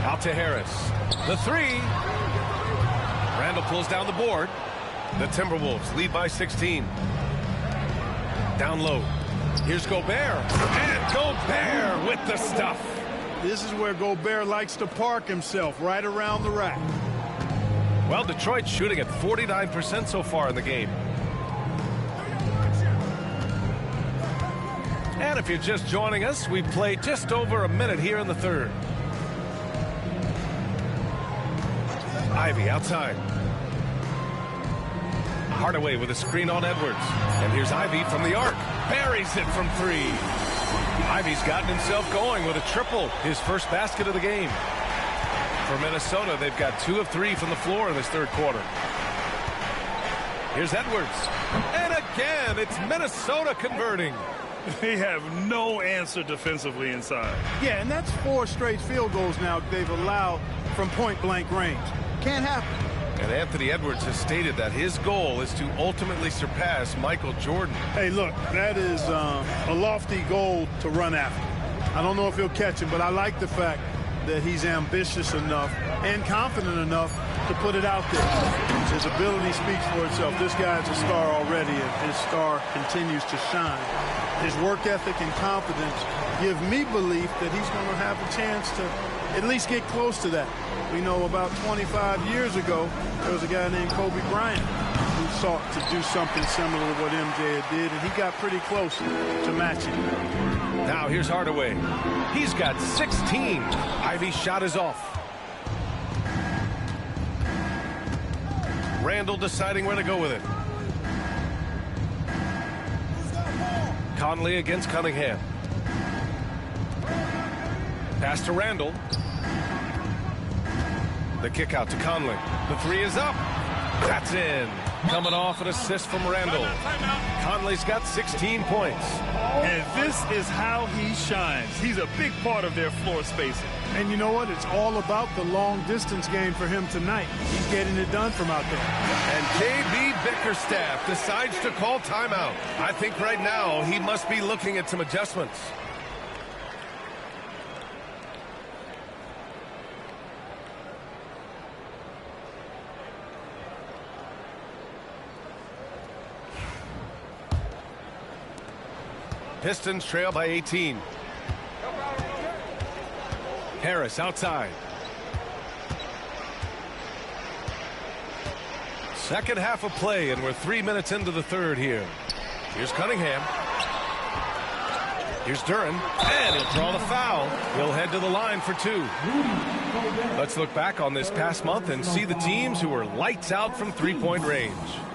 S1: Out to Harris. The 3. Randall pulls down the board. The Timberwolves lead by 16. Down low. Here's Gobert. And Gobert with the stuff.
S3: This is where Gobert likes to park himself, right around the rack.
S1: Well, Detroit's shooting at 49% so far in the game. And if you're just joining us, we've played just over a minute here in the third. Ivy outside. Hardaway with a screen on Edwards. And here's Ivy from the arc. Buries it from 3. Ivy's gotten himself going with a triple, his first basket of the game. For Minnesota, they've got 2 of 3 from the floor in this third quarter. Here's Edwards. And again, it's Minnesota converting.
S2: They have no answer defensively inside.
S3: Yeah, and that's 4 straight field goals now they've allowed from point-blank range. Can't happen.
S1: And Anthony Edwards has stated that his goal is to ultimately surpass Michael Jordan.
S3: Hey, look, that is a lofty goal to run after. I don't know if he'll catch him, but I like the fact that he's ambitious enough and confident enough to put it out there. His ability speaks for itself. This guy's a star already, and his star continues to shine. His work ethic and confidence give me belief that he's going to have a chance to at least get close to that. We know about 25 years ago, there was a guy named Kobe Bryant who sought to do something similar to what MJ did, and he got pretty close to matching.
S1: Now here's Hardaway. He's got 16. Ivy's shot is off. Randall deciding where to go with it. Conley against Cunningham. Pass to Randall. The kick out to Conley. The 3 is up. That's in. Coming off an assist from Randall. Conley's got 16 points.
S2: And this is how he shines. He's a big part of their floor spacing.
S3: And you know what? It's all about the long-distance game for him tonight. He's getting it done from out there.
S1: And J.B. Bickerstaff decides to call timeout. I think right now he must be looking at some adjustments. Pistons trail by 18. Harris outside. Second half of play, and we're 3 minutes into the third here. Here's Cunningham. Here's Duran, and he'll draw the foul. He'll head to the line for 2. Let's look back on this past month and see the teams who were lights out from three-point range.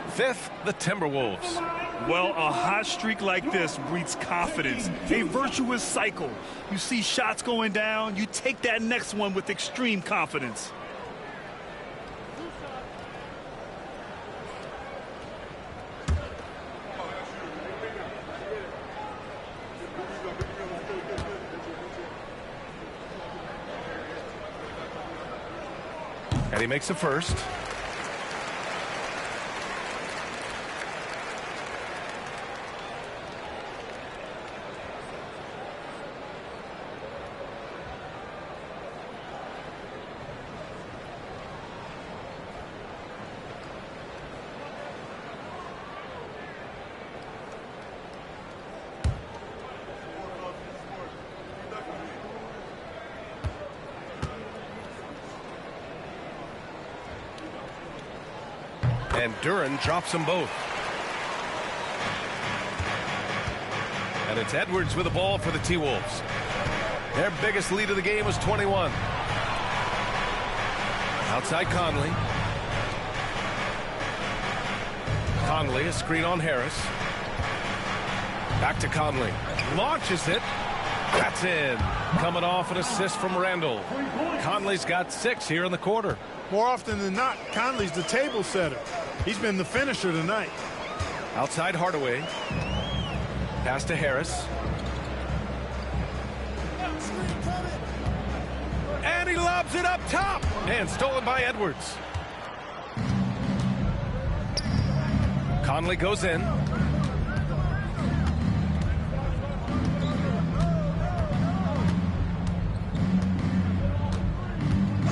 S1: 5th, the Timberwolves.
S2: Well, a hot streak like this breeds confidence, a virtuous cycle. You see shots going down, you take that next one with extreme confidence.
S1: And he makes the first. And Duren drops them both. And it's Edwards with the ball for the T-Wolves. Their biggest lead of the game was 21. Outside Conley. Conley, a screen on Harris. Back to Conley. Launches it. That's in. Coming off an assist from Randall. Conley's got 6 here in the quarter.
S3: More often than not, Conley's the table setter. He's been the finisher tonight.
S1: Outside Hardaway. Pass to Harris. And he lobs it up top. And stolen by Edwards. Conley goes in.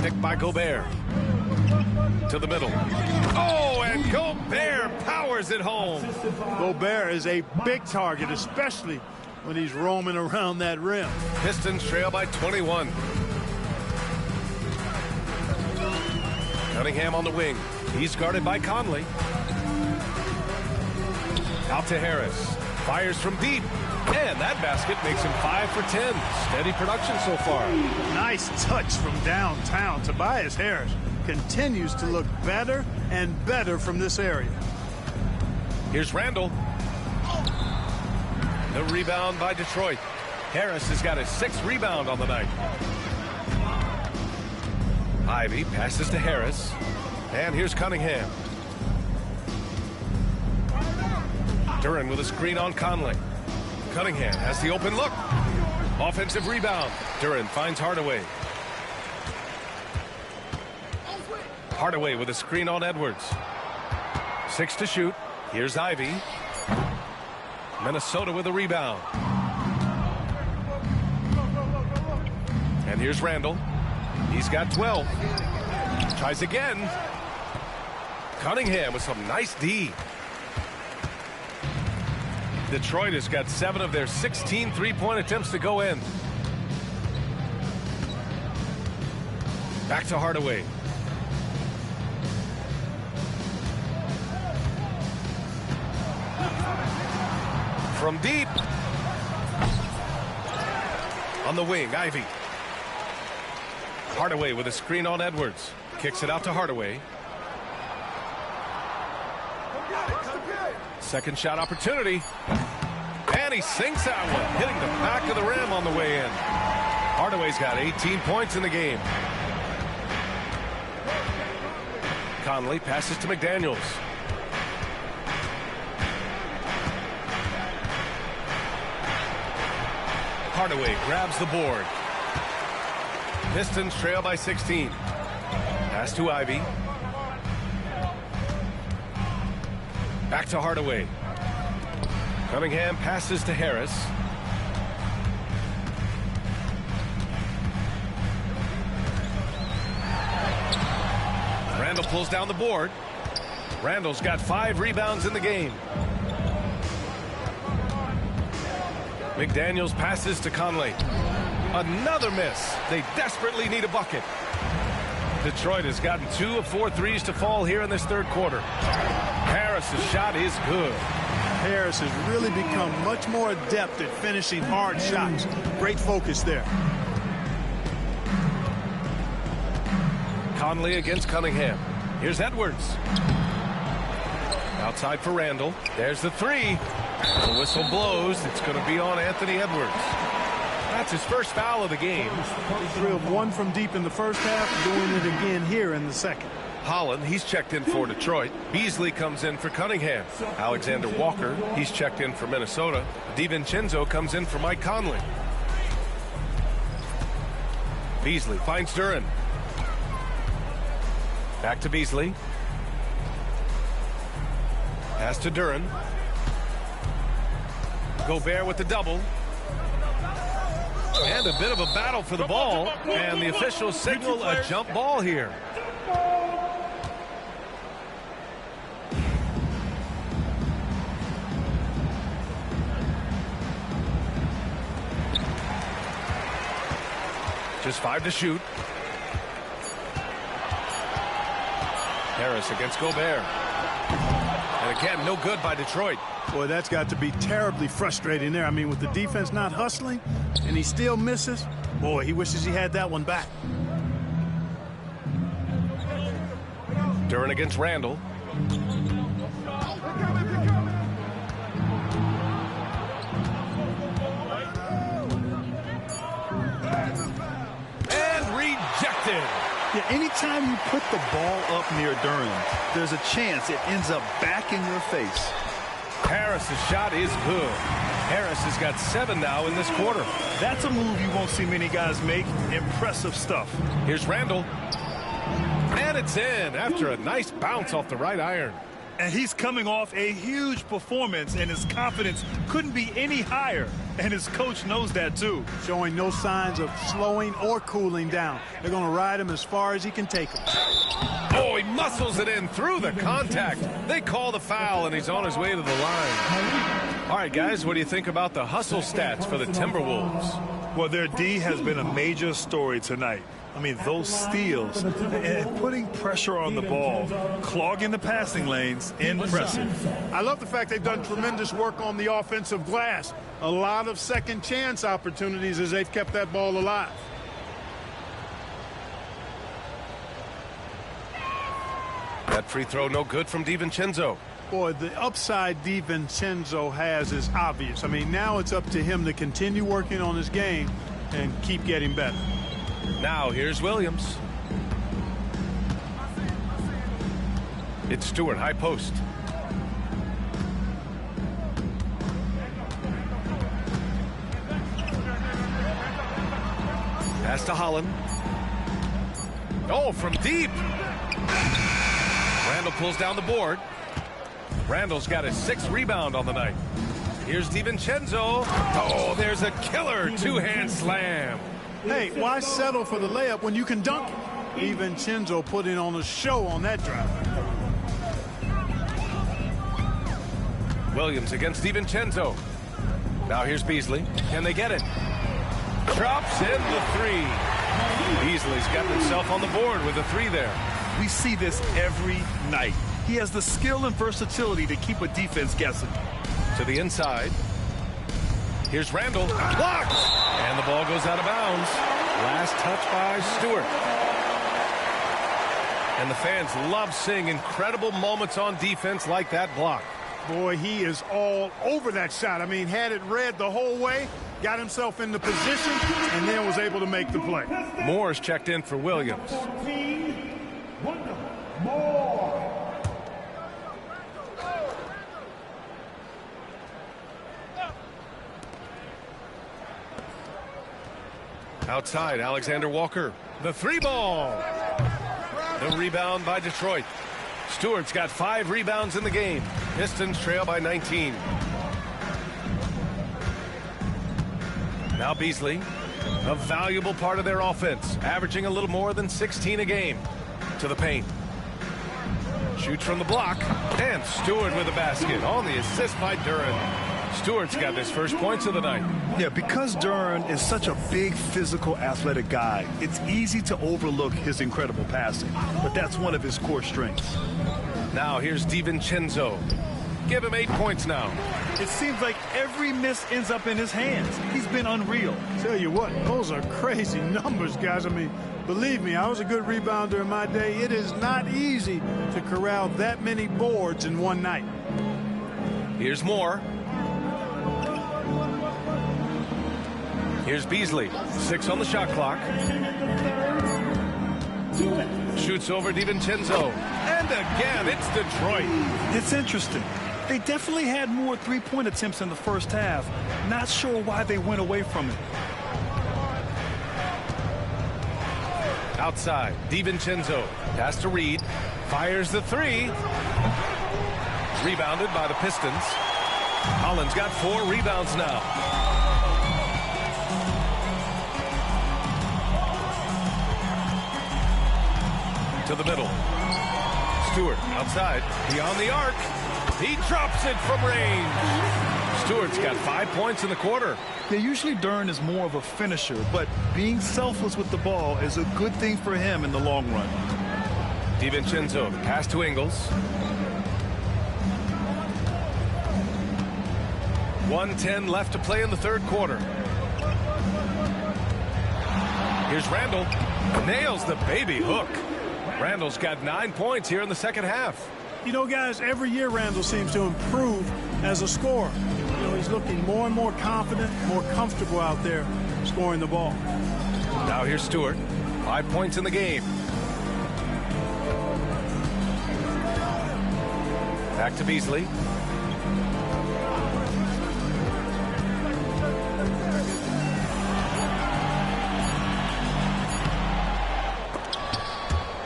S1: Picked by Gobert. To the middle. Oh, and Gobert powers it home.
S3: Gobert is a big target, especially when he's roaming around that rim.
S1: Pistons trail by 21. Cunningham on the wing. He's guarded by Conley. Out to Harris. Fires from deep. And that basket makes him 5 for 10. Steady production so far.
S3: Nice touch from downtown. Tobias Harris continues to look better and better from this area.
S1: Here's Randall. The rebound by Detroit. Harris has got his 6th rebound on the night. Ivy passes to Harris. And here's Cunningham. Duren with a screen on Conley. Cunningham has the open look. Offensive rebound. Duren finds Hardaway. Hardaway with a screen on Edwards. 6 to shoot. Here's Ivy. Minnesota with a rebound. And here's Randall. He's got 12. Tries again. Cunningham with some nice D. Detroit has got 7 of their 16 three-point attempts to go in. Back to Hardaway. From deep. On the wing, Ivy. Hardaway with a screen on Edwards. Kicks it out to Hardaway. Second shot opportunity. And he sinks that one, hitting the back of the rim on the way in. Hardaway's got 18 points in the game. Conley passes to McDaniels. Hardaway grabs the board. Pistons trail by 16. Pass to Ivy. Back to Hardaway. Cunningham passes to Harris. Randall pulls down the board. Randall's got 5 rebounds in the game. McDaniels passes to Conley. Another miss. They desperately need a bucket. Detroit has gotten 2 of 4 threes to fall here in this third quarter. Harris's shot is good.
S3: Harris has really become much more adept at finishing hard shots. Great focus there.
S1: Conley against Cunningham. Here's Edwards. Outside for Randall. There's the 3. The whistle blows. It's going to be on Anthony Edwards. That's his first foul of the game.
S3: He drilled 1 from deep in the first half, doing it again here in the second.
S1: Holland, he's checked in for Detroit. Beasley comes in for Cunningham. Alexander Walker, he's checked in for Minnesota. DiVincenzo comes in for Mike Conley. Beasley finds Duren. Back to Beasley. Pass to Duren. Gobert with the double. And a bit of a battle for the ball. And the officials signal a jump ball here. Just 5 to shoot. Harris against Gobert. And again, no good by Detroit.
S3: Boy, that's got to be terribly frustrating there. I mean, with the defense not hustling and he still misses, boy, he wishes he had that one back.
S1: Duren against Randall. And rejected.
S2: Yeah, anytime you put the ball up near Duren, there's a chance it ends up back in your face.
S1: Harris's shot is good. Harris has got 7 now in this quarter.
S2: That's a move you won't see many guys make. Impressive stuff.
S1: Here's Randall. And it's in after a nice bounce off the right iron.
S2: And he's coming off a huge performance, and his confidence couldn't be any higher. And his coach knows that, too.
S3: Showing no signs of slowing or cooling down. They're going to ride him as far as he can take him.
S1: Oh, he muscles it in through the contact. They call the foul, and he's on his way to the line. All right, guys, what do you think about the hustle stats for the Timberwolves?
S2: Well, their D has been a major story tonight. I mean, those steals and putting pressure on the ball, clogging the passing lanes, impressive.
S3: I love the fact they've done tremendous work on the offensive glass. A lot of second chance opportunities as they've kept that ball alive.
S1: That free throw no good from DiVincenzo.
S3: Boy, the upside DiVincenzo has is obvious. I mean, now it's up to him to continue working on his game and keep getting better.
S1: Now here's Williams. It's Stewart, high post. Pass to Holland. Oh, from deep. Randall pulls down the board. Randall's got his 6th rebound on the night. Here's DiVincenzo. Oh, there's a killer two-hand slam.
S3: Hey, why settle for the layup when you can dunk it? DiVincenzo putting on a show on that drive.
S1: Williams against DiVincenzo. Now here's Beasley. Can they get it? Drops in the 3. Beasley's got himself on the board with a 3 there.
S2: We see this every night. He has the skill and versatility to keep a defense guessing.
S1: To the inside. Here's Randall. Blocked! And the ball goes out of bounds. Last touch by Stewart. And the fans love seeing incredible moments on defense like that block.
S3: Boy, he is all over that shot. I mean, had it read the whole way, got himself in the position, and then was able to make the play.
S1: Moore's checked in for Williams. Outside, Alexander Walker. The 3-ball. The rebound by Detroit. Stewart's got 5 rebounds in the game. Pistons trail by 19. Now Beasley, a valuable part of their offense, averaging a little more than 16 a game. To the paint. Shoots from the block. And Stewart with a basket on the assist by Duren. Stewart's got his first points of the night.
S2: Yeah, because Duren is such a big, physical, athletic guy, it's easy to overlook his incredible passing. But that's one of his core strengths.
S1: Now here's DiVincenzo. Give him 8 points now.
S2: It seems like every miss ends up in his hands. He's been unreal.
S3: Tell you what, those are crazy numbers, guys. I mean, believe me, I was a good rebounder in my day. It is not easy to corral that many boards in one night.
S1: Here's Moore. Here's Beasley. 6 on the shot clock. Shoots over DiVincenzo. And again, it's Detroit.
S2: It's interesting. They definitely had more three-point attempts in the first half. Not sure why they went away from it.
S1: Outside, DiVincenzo. Pass to Reed. Fires the 3. Rebounded by the Pistons. Holland's got 4 rebounds now. To the middle. Stewart outside. Beyond the arc. He drops it from range. Stewart's got 5 points in the quarter.
S2: Yeah, usually Duren is more of a finisher, but being selfless with the ball is a good thing for him in the long run.
S1: DiVincenzo, pass to Ingles. 1:10 left to play in the third quarter. Here's Randall. Nails the baby hook. Randall's got 9 points here in the second half.
S3: You know, guys, every year Randall seems to improve as a scorer. You know, he's looking more and more confident, more comfortable out there scoring the ball.
S1: Now here's Stewart. 5 points in the game. Back to Beasley.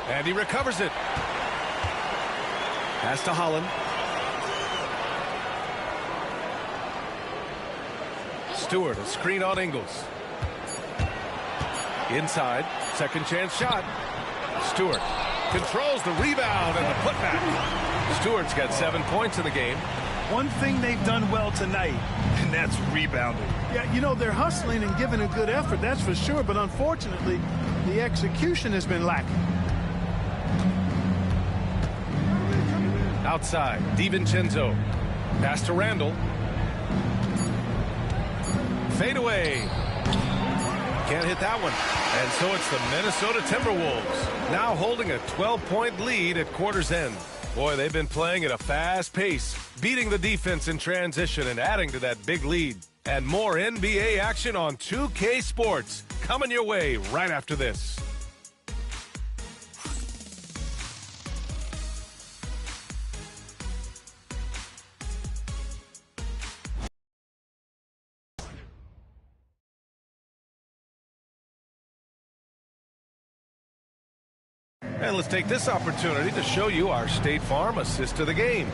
S1: And he recovers it. Pass to Holland. Stewart, a screen on Ingles. Inside, second chance shot. Stewart controls the rebound and the putback. Stewart's got 7 points in the game.
S2: One thing they've done well tonight, and that's rebounding.
S3: Yeah, you know, they're hustling and giving a good effort, that's for sure, but unfortunately, the execution has been lacking.
S1: Outside, DiVincenzo. Pass to Randall. Fade away. Can't hit that one. And so it's the Minnesota Timberwolves, now holding a 12-point lead at quarter's end. Boy, they've been playing at a fast pace, beating the defense in transition and adding to that big lead. And more NBA action on 2K Sports coming your way right after this. And let's take this opportunity to show you our State Farm assist to the game.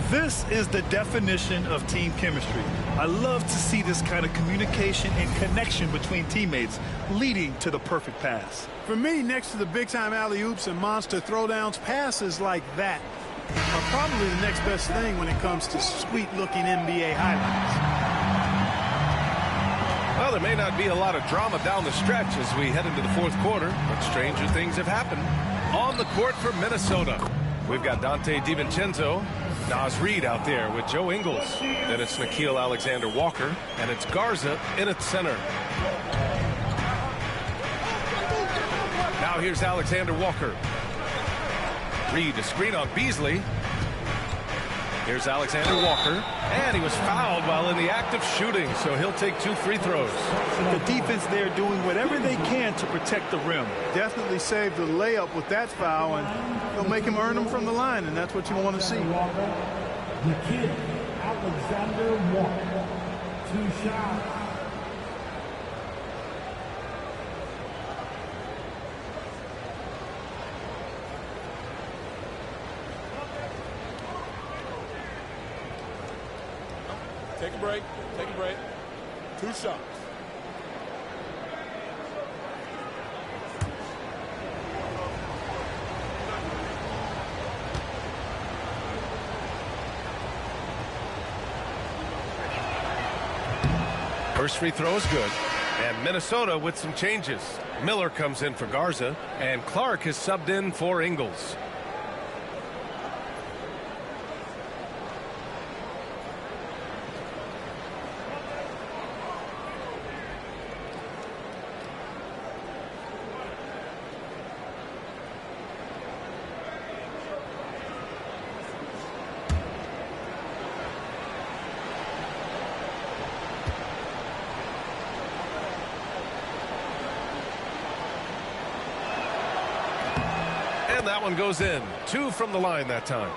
S2: This is the definition of team chemistry. I love to see this kind of communication and connection between teammates leading to the perfect pass.
S3: For me, next to the big-time alley-oops and monster throwdowns, passes like that are probably the next best thing when it comes to sweet-looking NBA highlights.
S1: Well, there may not be a lot of drama down the stretch as we head into the fourth quarter, but stranger things have happened. On the court for Minnesota, we've got Dante DiVincenzo, Naz Reid out there with Joe Ingles. Then it's Nickeil Alexander-Walker, and it's Garza in at center. Now here's Alexander-Walker. Reid, a screen on Beasley. Here's Alexander-Walker, and he was fouled while in the act of shooting, so he'll take 2 free throws.
S2: The defense there doing whatever they can to protect the rim.
S3: Definitely saved the layup with that foul, and he'll make him earn them from the line, and that's what you want to see.
S4: Nickeil Alexander-Walker, 2 shots.
S8: Take a break. Take a break. 2 shots.
S1: First free throw is good. And Minnesota with some changes. Miller comes in for Garza, and Clark is subbed in for Ingles. And that one goes in. 2 from the line that time.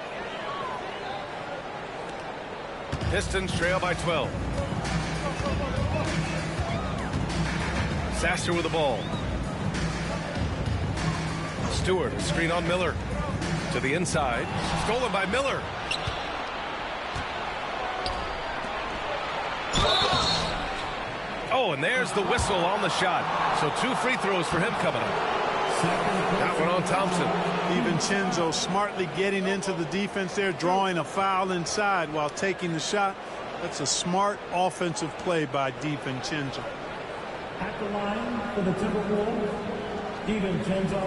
S1: Pistons trail by 12. Sasser with the ball. Stewart, a screen on Miller. To the inside. Stolen by Miller. Oh, and there's the whistle on the shot. So 2 free throws for him coming up. That one on Thompson.
S3: DiVincenzo smartly getting into the defense there, drawing a foul inside while taking the shot. That's a smart offensive play by DiVincenzo.
S4: At the line for the Timberwolves, DiVincenzo,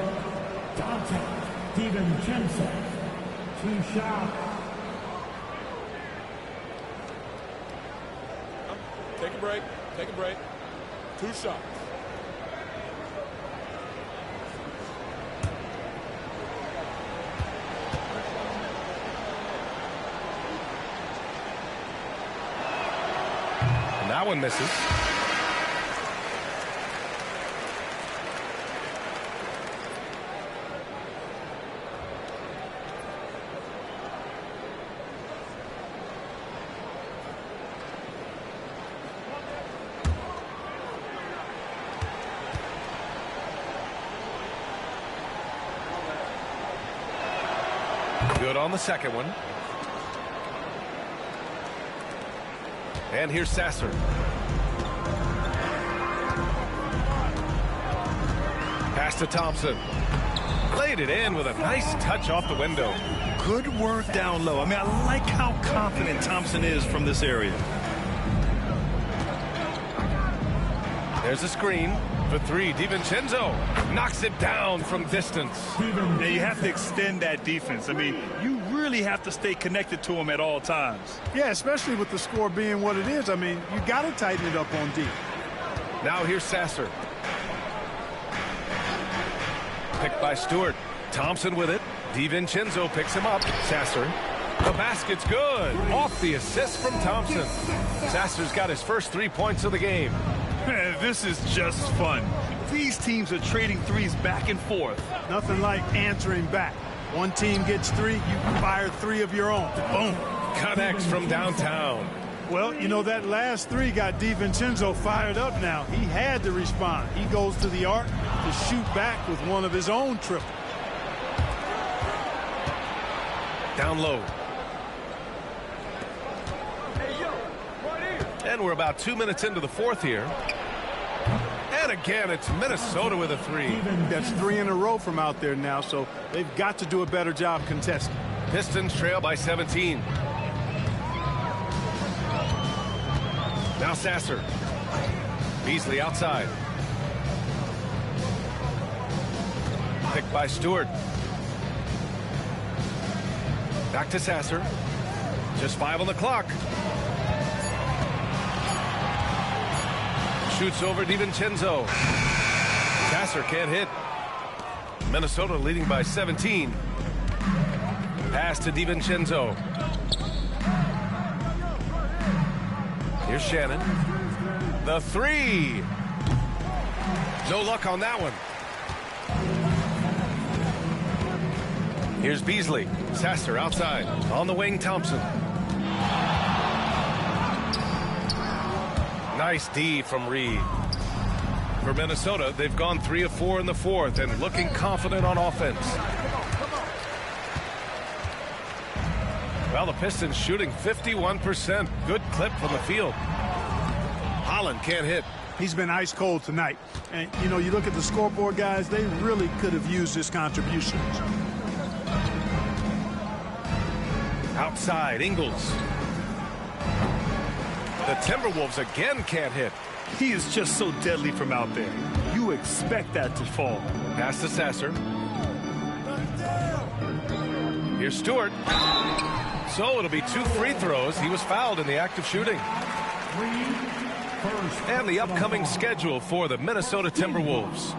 S4: Dante DiVincenzo, 2 shots.
S6: Take a break. Take a break. 2 shots.
S1: And that one misses. Good on the second one. And here's Sasser. Pass to Thompson. Laid it in with a nice touch off the window.
S2: Good work down low. I mean, I like how confident Thompson is from this area.
S1: There's a screen for 3. DiVincenzo knocks it down from distance.
S2: Now, you have to extend that defense. I mean, you really have to stay connected to him at all times.
S3: Yeah, especially with the score being what it is. I mean, you got to tighten it up on D.
S1: Now here's Sasser. Picked by Stewart. Thompson with it. DiVincenzo picks him up. Sasser. The basket's good. Off the assist from Thompson. Sasser's got his first 3 points of the game.
S2: Man, this is just fun. These teams are trading threes back and forth.
S3: Nothing like answering back. One team gets 3, you fire 3 of your own. Boom.
S1: Connects from downtown.
S3: Well, you know, that last 3 got DiVincenzo fired up now. He had to respond. He goes to the arc to shoot back with one of his own triples.
S1: Down low. And we're about 2 minutes into the 4th here. And again, it's Minnesota with a 3.
S3: That's 3 in a row from out there now, so they've got to do a better job contesting.
S1: Pistons trail by 17. Now Sasser. Beasley outside. Picked by Stewart. Back to Sasser. Just 5 on the clock. Shoots over DiVincenzo. Sasser can't hit. Minnesota leading by 17. Pass to DiVincenzo. Here's Shannon. The 3. No luck on that one. Here's Beasley. Sasser outside. On the wing, Thompson. Nice D from Reed. For Minnesota, they've gone 3 of 4 in the 4th and looking confident on offense. Well, the Pistons shooting 51%. Good clip from the field. Holland can't hit.
S3: He's been ice cold tonight. And, you know, you look at the scoreboard, guys, they really could have used his contributions.
S1: Outside, Ingles. The Timberwolves again can't hit.
S2: He is just so deadly from out there. You expect that to fall.
S1: Pass to Sasser. Here's Stewart. So it'll be 2 free throws. He was fouled in the act of shooting. And the upcoming schedule for the Minnesota Timberwolves.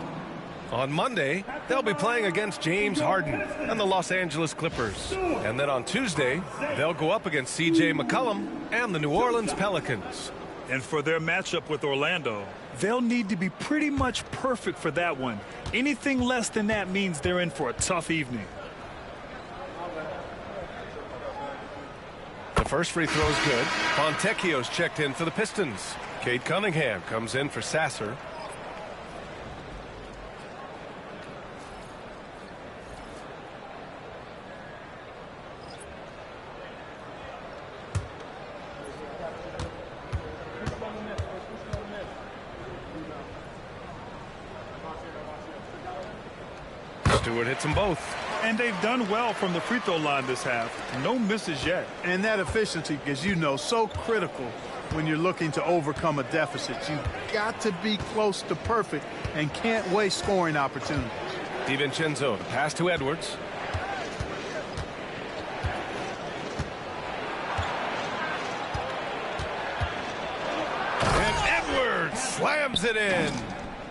S1: On Monday, they'll be playing against James Harden and the Los Angeles Clippers. And then on Tuesday, they'll go up against C.J. McCollum and the New Orleans Pelicans.
S2: And for their matchup with Orlando, they'll need to be pretty much perfect for that one. Anything less than that means they're in for a tough evening.
S1: The first free throw is good. Fontecchio's checked in for the Pistons. Cade Cunningham comes in for Sasser. Stewart hits them both.
S2: And they've done well from the free throw line this half. No misses yet.
S3: And that efficiency, as you know, so critical when you're looking to overcome a deficit. You've got to be close to perfect and can't waste scoring opportunities.
S1: DiVincenzo, the pass to Edwards. slams it in.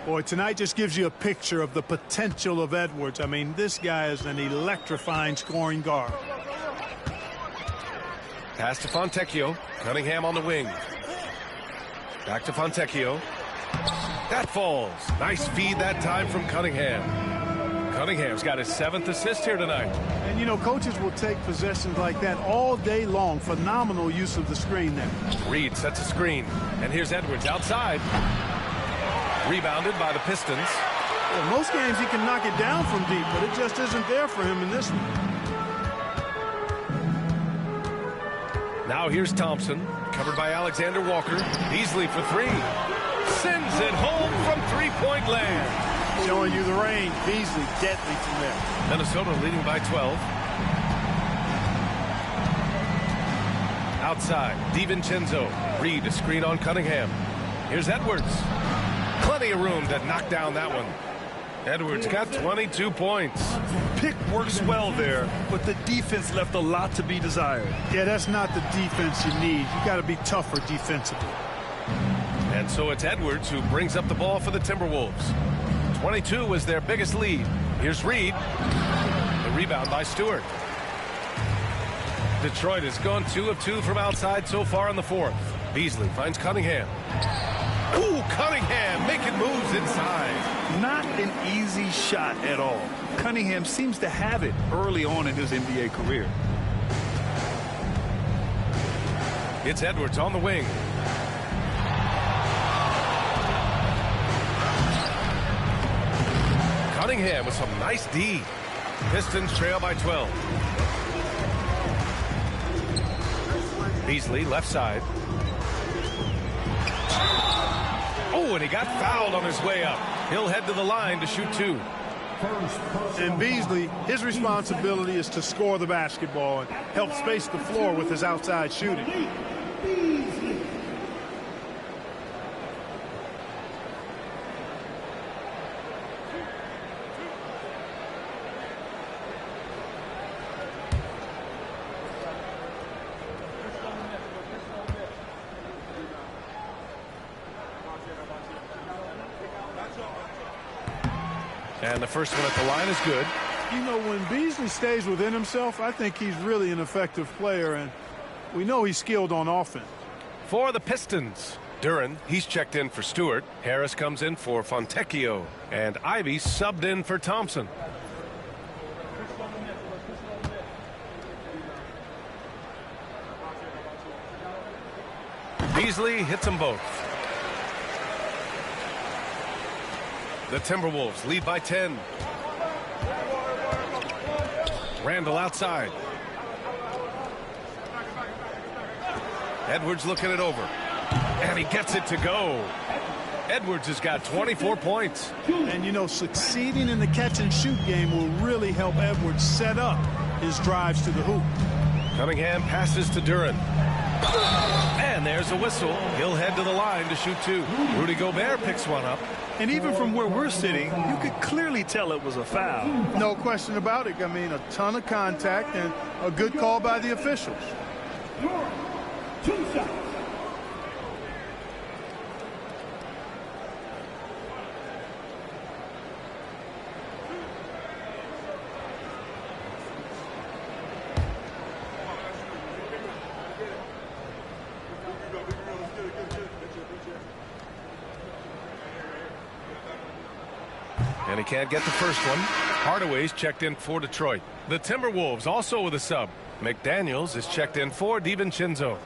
S3: Boy, tonight just gives you a picture of the potential of Edwards. I mean, this guy is an electrifying scoring guard.
S1: Pass to Fontecchio. Cunningham on the wing. Back to Fontecchio. That falls. Nice feed that time from Cunningham. Cunningham's got his 7th assist here tonight.
S3: And, you know, coaches will take possessions like that all day long. Phenomenal use of the screen there.
S1: Reed sets a screen. And here's Edwards outside. Rebounded by the Pistons.
S3: Well, most games he can knock it down from deep, but it just isn't there for him in this one.
S1: Now here's Thompson, covered by Alexander Walker. Beasley for 3. Sends it home from three-point land.
S3: Showing you the range. Beasley deadly from there.
S1: Minnesota leading by 12. Outside, DiVincenzo. Reed a screen on Cunningham. Here's Edwards. Plenty of room to knock down that one. Edwards got 22 points.
S2: Pick works well there, but the defense left a lot to be desired.
S3: Yeah, that's not the defense you need. You got to be tougher defensively.
S1: And so it's Edwards who brings up the ball for the Timberwolves. 22 was their biggest lead. Here's Reed. The rebound by Stewart. Detroit has gone 2 of 2 from outside so far in the 4th. Beasley finds Cunningham. Ooh, Cunningham making moves inside.
S2: Not an easy shot at all. Cunningham seems to have it early on in his NBA career.
S1: It's Edwards on the wing. Cunningham with some nice D. Pistons trail by 12. Beasley left side. Oh, and he got fouled on his way up. He'll head to the line to shoot 2.
S3: And Beasley, his responsibility is to score the basketball and help space the floor with his outside shooting.
S1: And the first one at the line is good.
S3: You know, when Beasley stays within himself, I think he's really an effective player, and we know he's skilled on offense.
S1: For the Pistons, Duran, he's checked in for Stewart. Harris comes in for Fontecchio. And Ivy subbed in for Thompson. Beasley hits them both. The Timberwolves lead by 10. Randall outside. Edwards looking it over. And he gets it to go. Edwards has got 24 points.
S3: And, you know, succeeding in the catch-and-shoot game will really help Edwards set up his drives to the hoop.
S1: Cunningham passes to Duran. And there's a whistle. He'll head to the line to shoot 2. Rudy Gobert picks one up.
S2: And even from where we're sitting, you could clearly tell it was a foul.
S3: No question about it. I mean, a ton of contact and a good call by the officials.
S4: 2 shots.
S1: And he can't get the first one. Hardaway's checked in for Detroit. The Timberwolves also with a sub. McDaniels is checked in for DiVincenzo.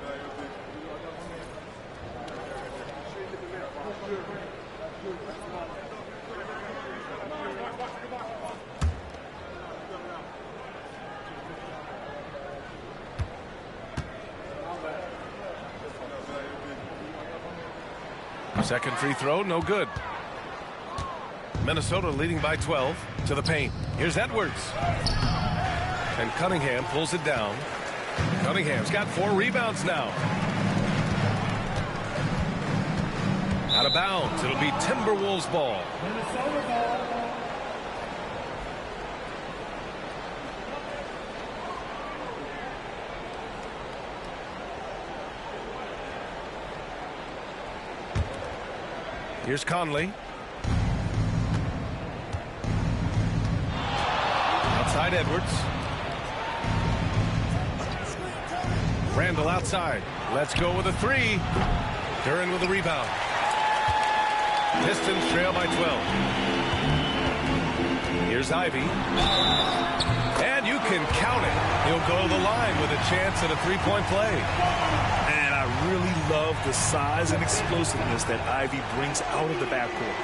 S1: Second free throw, no good. Minnesota leading by 12 to the paint. Here's Edwards. And Cunningham pulls it down. Cunningham's got 4 rebounds now. Out of bounds. It'll be Timberwolves ball.
S4: Minnesota ball.
S1: Here's Conley. Outside Edwards. Randall outside. Let's go with a three. Duren with a rebound. Pistons trail by 12. Here's Ivy. And you can count it. He'll go to the line with a chance at a three-point play.
S2: And I really love the size and explosiveness that Ivy brings out of the backcourt.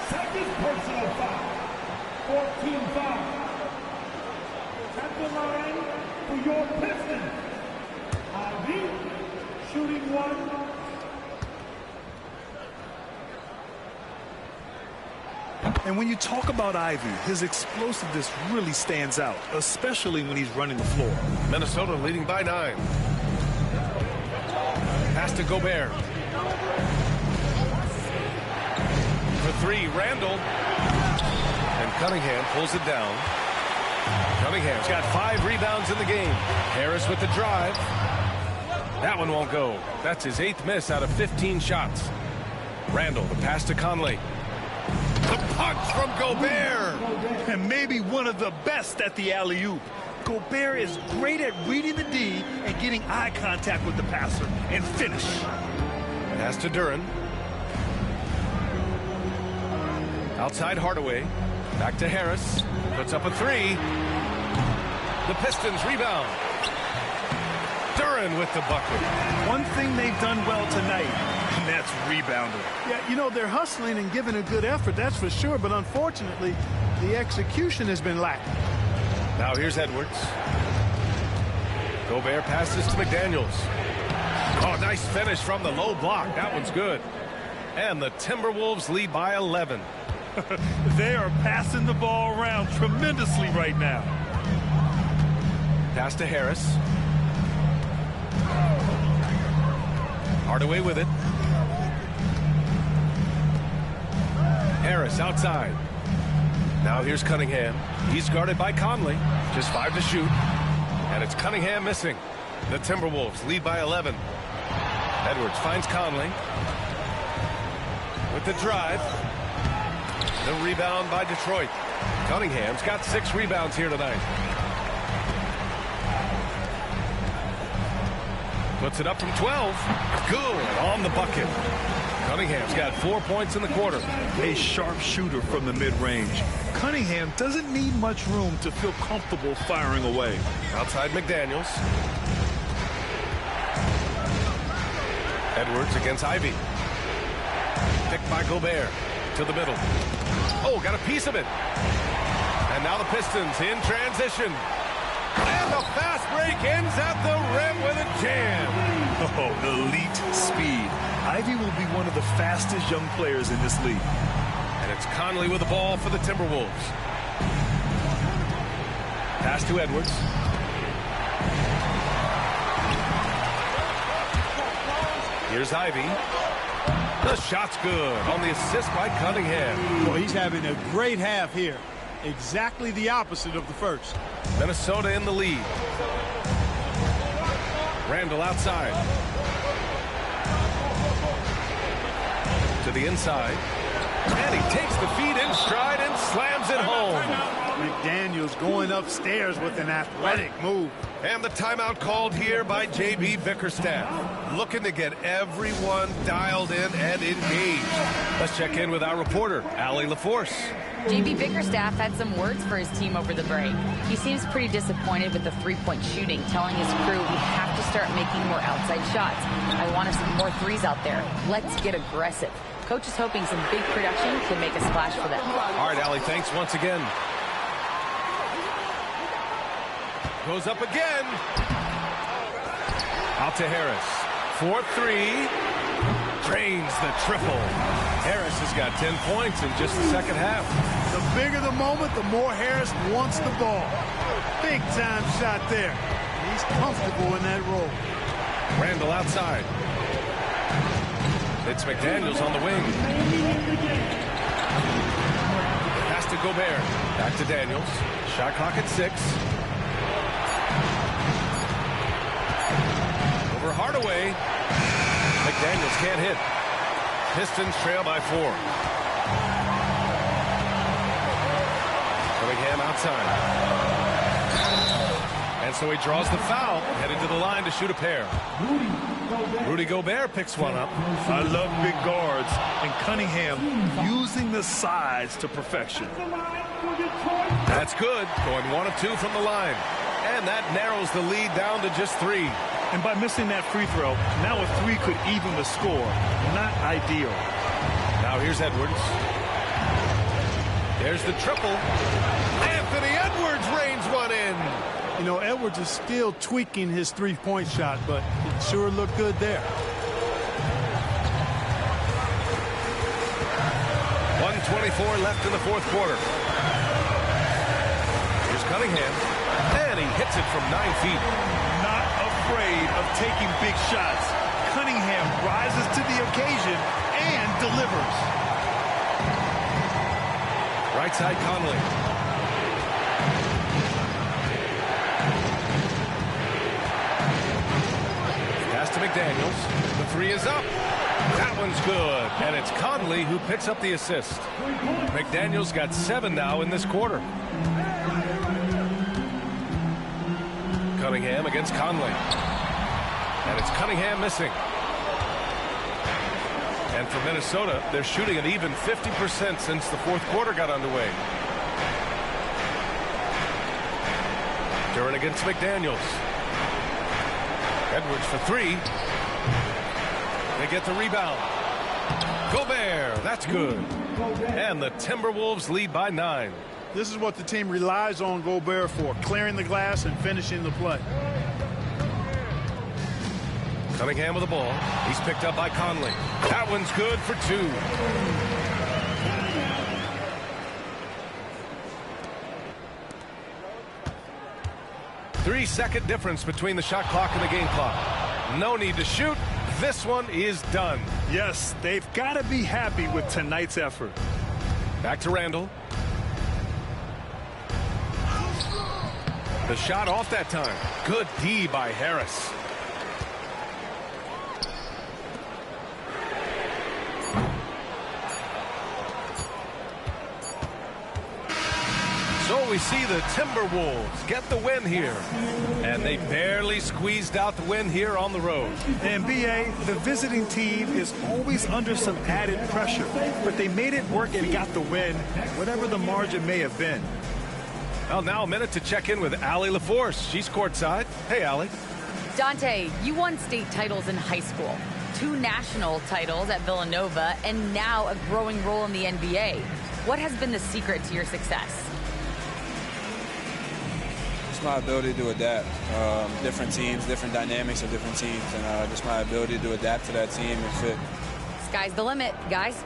S4: Second personal foul. 14 foul. At the line for your Pistons. Ivy shooting one.
S2: And when you talk about Ivy, his explosiveness really stands out, especially when he's running the floor.
S1: Minnesota leading by 9. Pass to Gobert. For three, Randall. And Cunningham pulls it down. Cunningham's got 5 rebounds in the game. Harris with the drive. That one won't go. That's his 8th miss out of 15 shots. Randall, the pass to Conley. The punch from Gobert.
S2: And maybe one of the best at the alley-oop. Gobert is great at reading the D and getting eye contact with the passer and finish.
S1: Pass to Duren. Outside Hardaway. Back to Harris. Puts up a three. The Pistons rebound. Duren with the bucket.
S2: One thing they've done well tonight, and that's rebounding.
S3: Yeah, you know, they're hustling and giving a good effort, that's for sure. But unfortunately, the execution has been lacking.
S1: Now here's Edwards. Gobert passes to McDaniels. Oh, nice finish from the low block. That one's good. And the Timberwolves lead by 11.
S2: They are passing the ball around tremendously right now.
S1: Pass to Harris. Hardaway with it. Harris outside. Now here's Cunningham. He's guarded by Conley. Just 5 to shoot. And it's Cunningham missing. The Timberwolves lead by 11. Edwards finds Conley. With the drive. The rebound by Detroit. Cunningham's got 6 rebounds here tonight. Puts it up from 12. Good on the bucket. Cunningham's got 4 points in the quarter.
S2: A sharp shooter from the mid-range. Cunningham doesn't need much room to feel comfortable firing away.
S1: Outside McDaniels. Edwards against Ivy. Picked by Gobert. To the middle. Oh, got a piece of it. And now the Pistons in transition. And the fast break ends at the rim with a jam.
S2: Oh, elite speed. Ivy will be one of the fastest young players in this league.
S1: And it's Conley with the ball for the Timberwolves. Pass to Edwards. Here's Ivy. The shot's good on the assist by Cunningham.
S3: Well, he's having a great half here. Exactly the opposite of the first.
S1: Minnesota in the lead. Randall outside. To the inside. And he takes the feed in stride and slams it home.
S3: McDaniels going upstairs with an athletic move.
S1: And the timeout called here by J.B. Bickerstaff. Looking to get everyone dialed in and engaged. Let's check in with our reporter, Allie LaForce.
S5: J.B. Bickerstaff had some words for his team over the break. He seems pretty disappointed with the three-point shooting, telling his crew we have to start making more outside shots. I want to see more threes out there. Let's get aggressive. Coach is hoping some big production can make a splash for them.
S1: All right, Allie, thanks once again. Goes up again. Out to Harris. 4-3. Drains the triple. Harris has got 10 points in just the second half.
S3: The bigger the moment, the more Harris wants the ball. Big time shot there. He's comfortable in that role.
S1: Randall outside. It's McDaniels on the wing. Pass to Gobert. Back to Daniels. Shot clock at 6. Over Hardaway. McDaniels can't hit. Pistons trail by 4. Cunningham outside. And so he draws the foul, heading to the line to shoot a pair. Rudy Gobert picks one up.
S2: I love big guards, and Cunningham using the size to perfection.
S1: That's good. Going 1 of 2 from the line. And that narrows the lead down to just 3.
S2: And by missing that free throw, now a 3 could even the score. Not ideal.
S1: Now here's Edwards. There's the triple. Anthony Edwards rains one in.
S3: You know, Edwards is still tweaking his three-point shot, but it sure looked good there.
S1: 1:24 left in the fourth quarter. Here's Cunningham. And he hits it from 9 feet.
S2: Not afraid of taking big shots. Cunningham rises to the occasion and delivers.
S1: Right side Conley. Pass to McDaniels. The 3 is up. That one's good. And it's Conley who picks up the assist. McDaniels got 7 now in this quarter. Cunningham against Conley. And it's Cunningham missing. And for Minnesota, they're shooting an even 50% since the fourth quarter got underway. Duran against McDaniels. Edwards for 3. They get the rebound. Gobert, that's good. And the Timberwolves lead by 9.
S3: This is what the team relies on Gobert for, clearing the glass and finishing the play.
S1: Cunningham with the ball. He's picked up by Conley. That one's good for 2. Three-second difference between the shot clock and the game clock. No need to shoot. This one is done.
S2: Yes, they've got to be happy with tonight's effort.
S1: Back to Randall. The shot off that time. Good D by Harris. So we see the Timberwolves get the win here. And they barely squeezed out the win here on the road.
S2: And BA, the visiting team is always under some added pressure. But they made it work and got the win, whatever the margin may have been.
S1: Well, now a minute to check in with Allie LaForce. She's courtside. Hey, Allie.
S5: Dante, you won state titles in high school, 2 national titles at Villanova, and now a growing role in the NBA. What has been the secret to your success?
S9: It's my ability to adapt. Different teams, different dynamics of different teams, and just my ability to adapt to that team and fit.
S5: Sky's the limit, guys.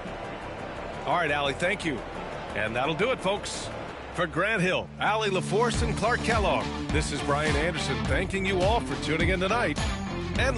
S1: All right, Allie, thank you. And that'll do it, folks. For Grant Hill, Allie LaForce, and Clark Kellogg, this is Brian Anderson thanking you all for tuning in tonight. And let's